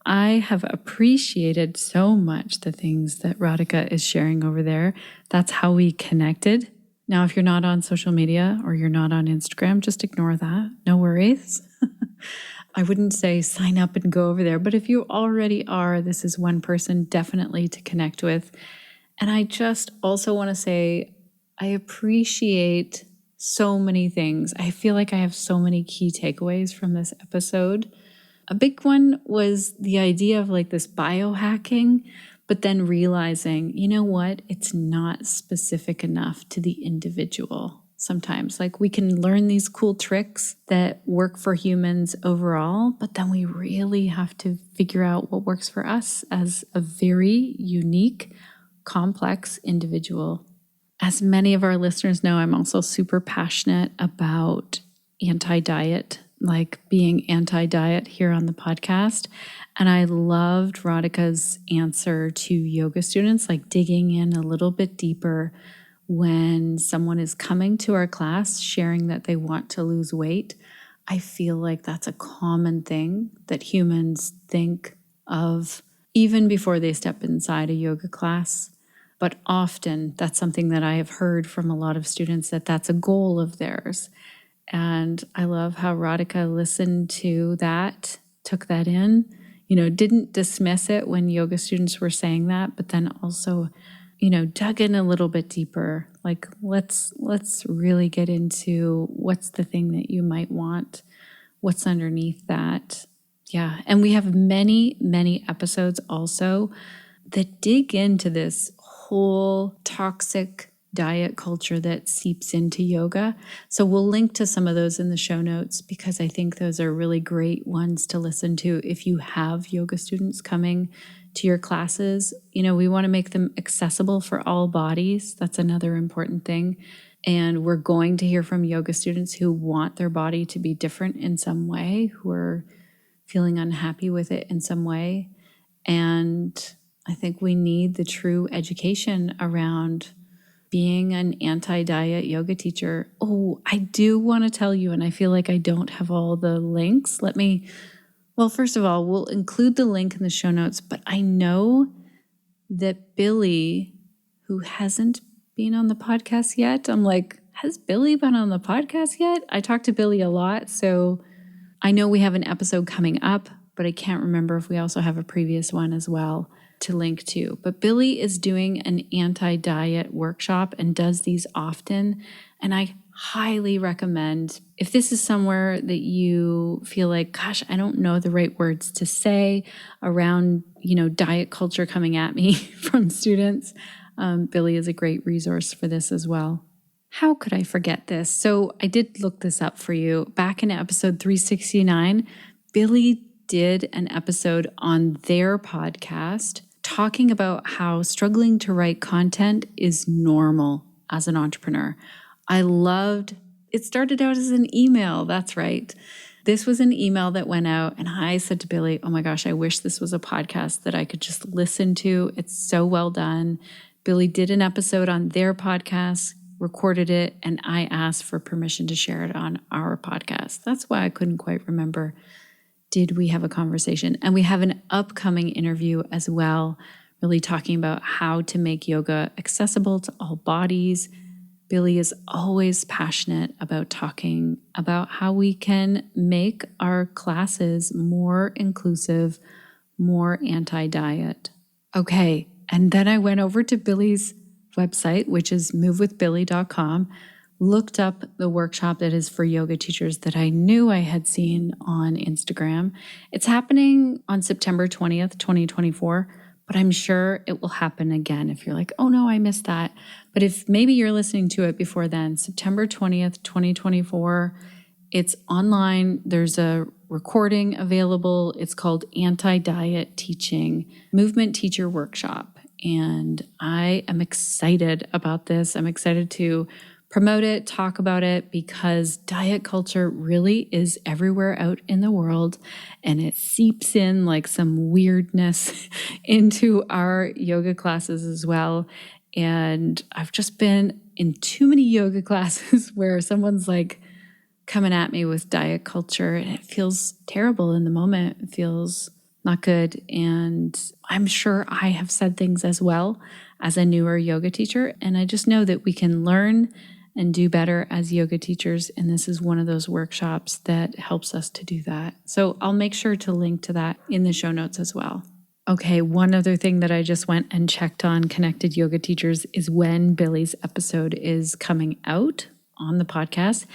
I have appreciated so much the things that Radhika is sharing over there. That's how we connected. Now, if you're not on social media or you're not on Instagram, just ignore that. No worries. I wouldn't say sign up and go over there, but if you already are, this is one person definitely to connect with. And I just also want to say I appreciate so many things. I feel like I have so many key takeaways from this episode. A big one was the idea of like this biohacking, but then realizing, you know what, it's not specific enough to the individual. Sometimes, like, we can learn these cool tricks that work for humans overall, but then we really have to figure out what works for us as a very unique, complex individual. As many of our listeners know, I'm also super passionate about anti-diet, like being anti-diet here on the podcast. And I loved Radhika's answer to yoga students, like digging in a little bit deeper when someone is coming to our class sharing that they want to lose weight. I feel like that's a common thing that humans think of, even before they step inside a yoga class. But often that's something that I have heard from a lot of students, that that's a goal of theirs. And I love how Radhika listened to that, took that in, didn't dismiss it when yoga students were saying that, but then also, dug in a little bit deeper. Like, let's really get into what's the thing that you might want, what's underneath that. Yeah. And we have many, many episodes also that dig into this whole toxic diet culture that seeps into yoga. So we'll link to some of those in the show notes, because I think those are really great ones to listen to if you have yoga students coming to your classes. We want to make them accessible for all bodies. That's another important thing. And we're going to hear from yoga students who want their body to be different in some way, who are feeling unhappy with it in some way. And I think we need the true education around being an anti-diet yoga teacher. Oh, I do want to tell you, and I feel like I don't have all the links. Well, first of all, we'll include the link in the show notes, but I know that Billy, who hasn't been on the podcast yet, I'm like, has Billy been on the podcast yet? I talk to Billy a lot, so I know we have an episode coming up, but I can't remember if we also have a previous one as well to link to. But Billy is doing an anti-diet workshop and does these often. And I highly recommend, if this is somewhere that you feel like, gosh, I don't know the right words to say around, diet culture coming at me from students, Billy is a great resource for this as well. How could I forget this? So I did look this up for you. Back in episode 369, Billy did an episode on their podcast talking about how struggling to write content is normal as an entrepreneur. I loved it. Started out as an email. That's right. This was an email that went out, and I said to Billy, oh my gosh, I wish this was a podcast that I could just listen to. It's so well done. Billy did an episode on their podcast, recorded it, and I asked for permission to share it on our podcast. That's why I couldn't quite remember. Did we have a conversation? And we have an upcoming interview as well, really talking about how to make yoga accessible to all bodies. Billy is always passionate about talking about how we can make our classes more inclusive, more anti-diet. Okay, and then I went over to Billy's website, which is movewithbilly.com, looked up the workshop that is for yoga teachers that I knew I had seen on Instagram. It's happening on September 20th, 2024, but I'm sure it will happen again if you're like, oh no, I missed that. But if maybe you're listening to it before then, September 20th, 2024, it's online. There's a recording available. It's called Anti-Diet Teaching Movement Teacher Workshop. And I am excited about this. I'm excited to promote it, talk about it, because diet culture really is everywhere out in the world, and it seeps in like some weirdness into our yoga classes as well. And I've just been in too many yoga classes where someone's like coming at me with diet culture, and it feels terrible in the moment. It feels not good. And I'm sure I have said things as well as a newer yoga teacher. And I just know that we can learn and do better as yoga teachers. And this is one of those workshops that helps us to do that. So I'll make sure to link to that in the show notes as well. Okay, one other thing that I just went and checked on Connected Yoga Teachers is when Billy's episode is coming out on the podcast.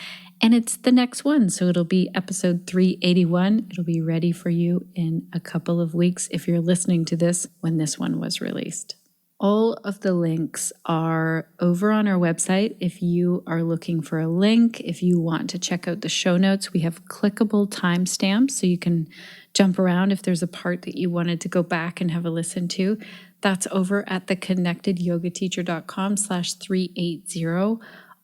And it's the next one. So it'll be episode 381. It'll be ready for you in a couple of weeks if you're listening to this when this one was released. All of the links are over on our website. If you are looking for a link, if you want to check out the show notes, we have clickable timestamps so you can jump around if there's a part that you wanted to go back and have a listen to. That's over at theconnectedyogateacher.com/380.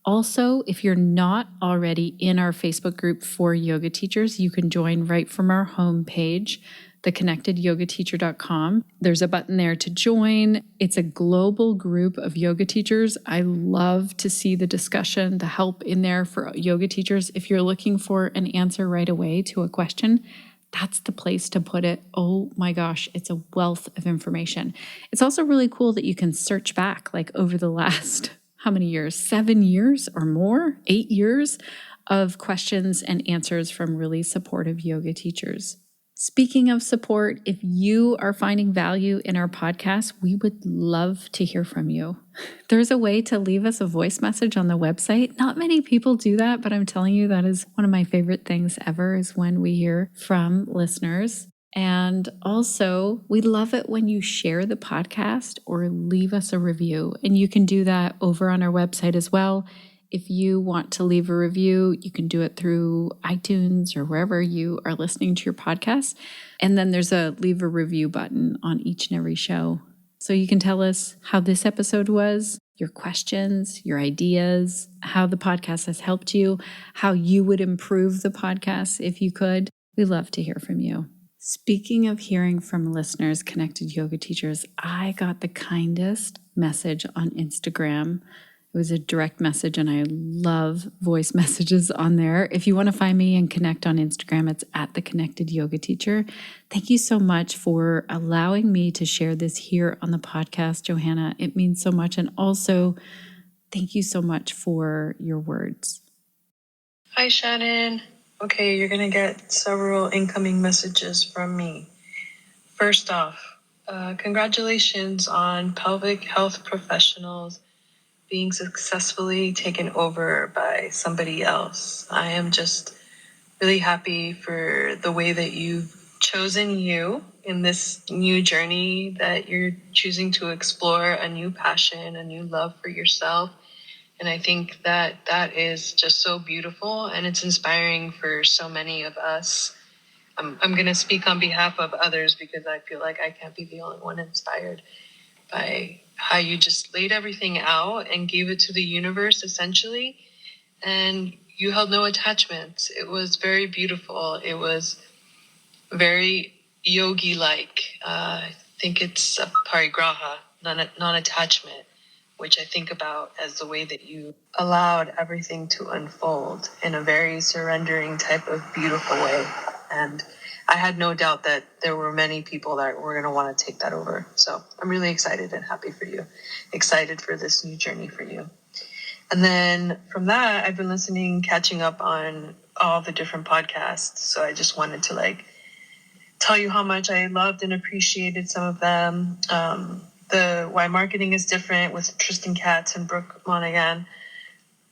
Also, if you're not already in our Facebook group for yoga teachers, you can join right from our homepage, theconnectedyogateacher.com. There's a button there to join. It's a global group of yoga teachers. I love to see the discussion, the help in there for yoga teachers. If you're looking for an answer right away to a question, that's the place to put it. Oh my gosh, it's a wealth of information. It's also really cool that you can search back like over the last, how many years? 7 years or more? 8 years of questions and answers from really supportive yoga teachers. Speaking of support, if you are finding value in our podcast, we would love to hear from you. There's a way to leave us a voice message on the website. Not many people do that, but I'm telling you, that is one of my favorite things ever, is when we hear from listeners. And also, we love it when you share the podcast or leave us a review. And you can do that over on our website as well. If you want to leave a review, you can do it through iTunes or wherever you are listening to your podcast. And then there's a leave a review button on each and every show. So you can tell us how this episode was, your questions, your ideas, how the podcast has helped you, how you would improve the podcast if you could. We love to hear from you. Speaking of hearing from listeners, connected yoga teachers, I got the kindest message on Instagram. It was a direct message, and I love voice messages on there. If you want to find me and connect on Instagram, it's at The Connected Yoga Teacher. Thank you so much for allowing me to share this here on the podcast, Johanna. It means so much. And also, thank you so much for your words. Hi, Shannon. Okay, you're going to get several incoming messages from me. First off, congratulations on pelvic health professionals being successfully taken over by somebody else. I am just really happy for the way that you've chosen you in this new journey, that you're choosing to explore a new passion, a new love for yourself. And I think that that is just so beautiful, and it's inspiring for so many of us. I'm going to speak on behalf of others because I feel like I can't be the only one inspired by how you just laid everything out and gave it to the universe, essentially. And you held no attachments. It was very beautiful. It was very yogi-like. I think it's a parigraha, non-attachment, which I think about as the way that you allowed everything to unfold in a very surrendering type of beautiful way. And I had no doubt that there were many people that were going to want to take that over. So I'm really excited and happy for you, excited for this new journey for you. And then from that, I've been listening, catching up on all the different podcasts. So I just wanted to tell you how much I loved and appreciated some of them. The Why Marketing is Different with Tristan Katz and Brooke Monaghan.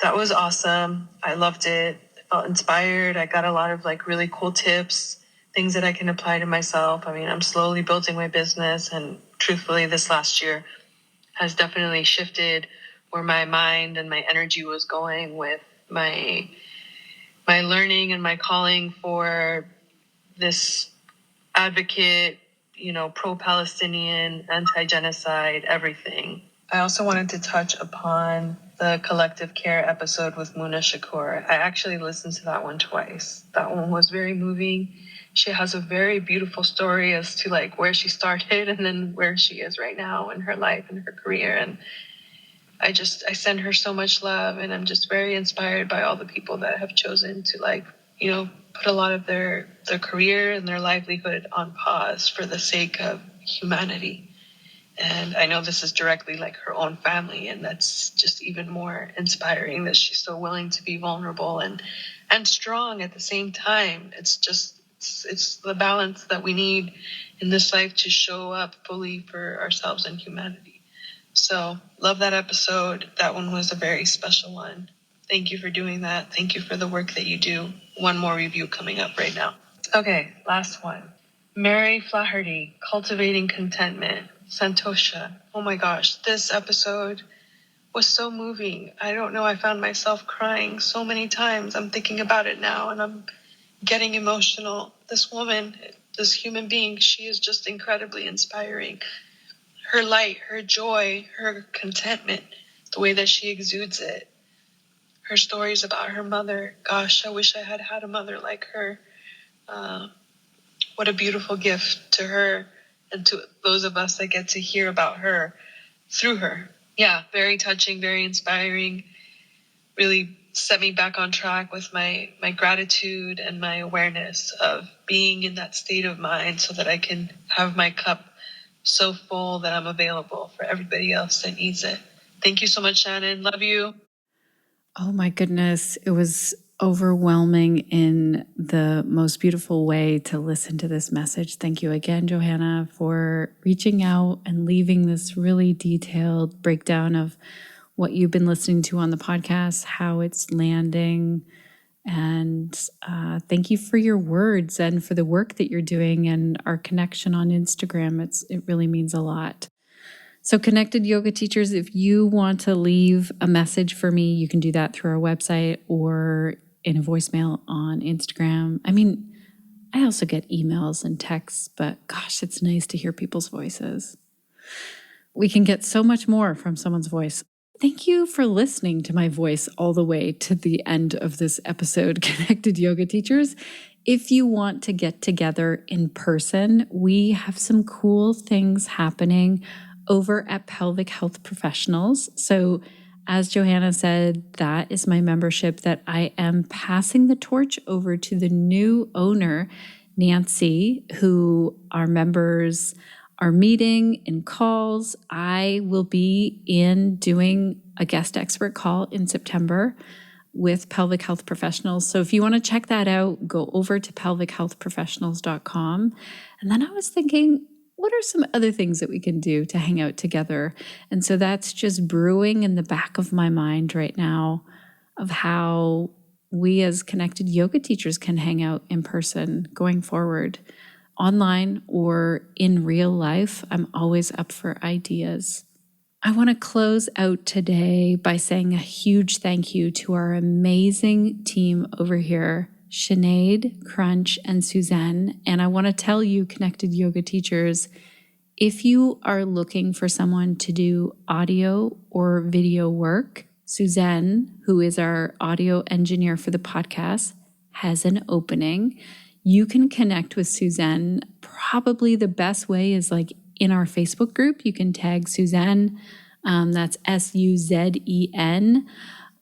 That was awesome. I loved it. I felt inspired. I got a lot of really cool tips, things that I can apply to myself. I mean, I'm slowly building my business, and truthfully, this last year has definitely shifted where my mind and my energy was going with my learning and my calling for this advocate, pro-Palestinian, anti-genocide, everything. I also wanted to touch upon the collective care episode with Muna Shakur. I actually listened to that one twice. That one was very moving. She has a very beautiful story as to where she started and then where she is right now in her life and her career. And I send her so much love, and I'm just very inspired by all the people that have chosen to put a lot of their career and their livelihood on pause for the sake of humanity. And I know this is directly her own family, and that's just even more inspiring that she's so willing to be vulnerable and strong at the same time. It's the balance that we need in this life to show up fully for ourselves and humanity. So love that episode. That one was a very special one. Thank you for doing that. Thank you for the work that you do. One more review coming up right now. Okay, last one. Mary Flaherty, Cultivating Contentment. Santosha. Oh my gosh, this episode was so moving. I don't know, I found myself crying so many times. I'm thinking about it now and I'm getting emotional. This woman, this human being, she is just incredibly inspiring. Her light, her joy, her contentment, the way that she exudes it. Her stories about her mother. Gosh, I wish I had had a mother like her. What a beautiful gift to her and to those of us that get to hear about her through her. Yeah, very touching, very inspiring. Really set me back on track with my gratitude and my awareness of being in that state of mind so that I can have my cup so full that I'm available for everybody else that needs it. Thank you so much, Shannon. Love you. Oh my goodness. It was overwhelming in the most beautiful way to listen to this message. Thank you again, Johanna, for reaching out and leaving this really detailed breakdown of what you've been listening to on the podcast, how it's landing. And thank you for your words and for the work that you're doing and our connection on Instagram. It really means a lot. So Connected Yoga Teachers, if you want to leave a message for me, you can do that through our website or in a voicemail on Instagram. I mean, I also get emails and texts, but gosh, it's nice to hear people's voices. We can get so much more from someone's voice. Thank you for listening to my voice all the way to the end of this episode, Connected Yoga Teachers. If you want to get together in person, we have some cool things happening over at Pelvic Health Professionals. So as Johanna said, that is my membership that I am passing the torch over to the new owner, Nancy, who our members are meeting in calls. I will be in doing a guest expert call in September with Pelvic Health Professionals. So if you want to check that out, go over to pelvichealthprofessionals.com. And then I was thinking, what are some other things that we can do to hang out together? And so that's just brewing in the back of my mind right now of how we as connected yoga teachers can hang out in person going forward, online or in real life. I'm always up for ideas. I want to close out today by saying a huge thank you to our amazing team over here, Sinead, Crunch, and Suzanne. And I want to tell you, connected yoga teachers, if you are looking for someone to do audio or video work, Suzanne, who is our audio engineer for the podcast, has an opening. You can connect with Suzanne. Probably the best way is like in our Facebook group. You can tag Suzanne, that's Suzen,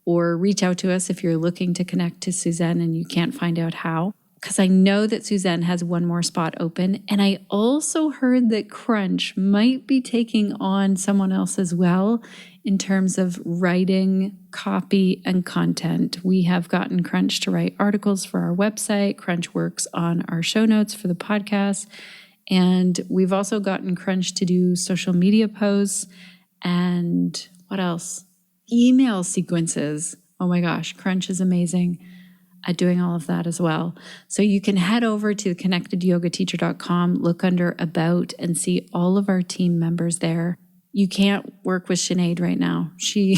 or reach out to us if you're looking to connect to Suzanne and you can't find out how. Because I know that Suzanne has one more spot open. And I also heard that Crunch might be taking on someone else as well in terms of writing, copy, and content. We have gotten Crunch to write articles for our website. Crunch works on our show notes for the podcast. And we've also gotten Crunch to do social media posts and what else? Email sequences. Oh my gosh, Crunch is amazing at doing all of that as well. So you can head over to connectedyogateacher.com, look under About, and see all of our team members there. You can't work with Sinead right now. She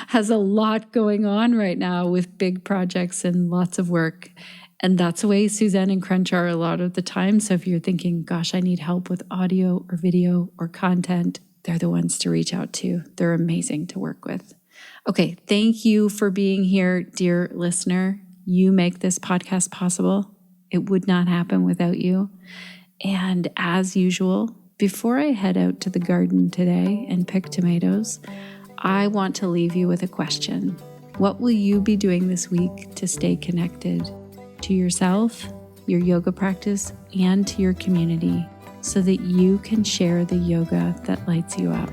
has a lot going on right now with big projects and lots of work. And that's the way Suzanne and Crunch are a lot of the time. So if you're thinking, gosh, I need help with audio or video or content, they're the ones to reach out to. They're amazing to work with. Okay, thank you for being here, dear listener. You make this podcast possible. It would not happen without you. And as usual, before I head out to the garden today and pick tomatoes, I want to leave you with a question. What will you be doing this week to stay connected to yourself, your yoga practice, and to your community so that you can share the yoga that lights you up?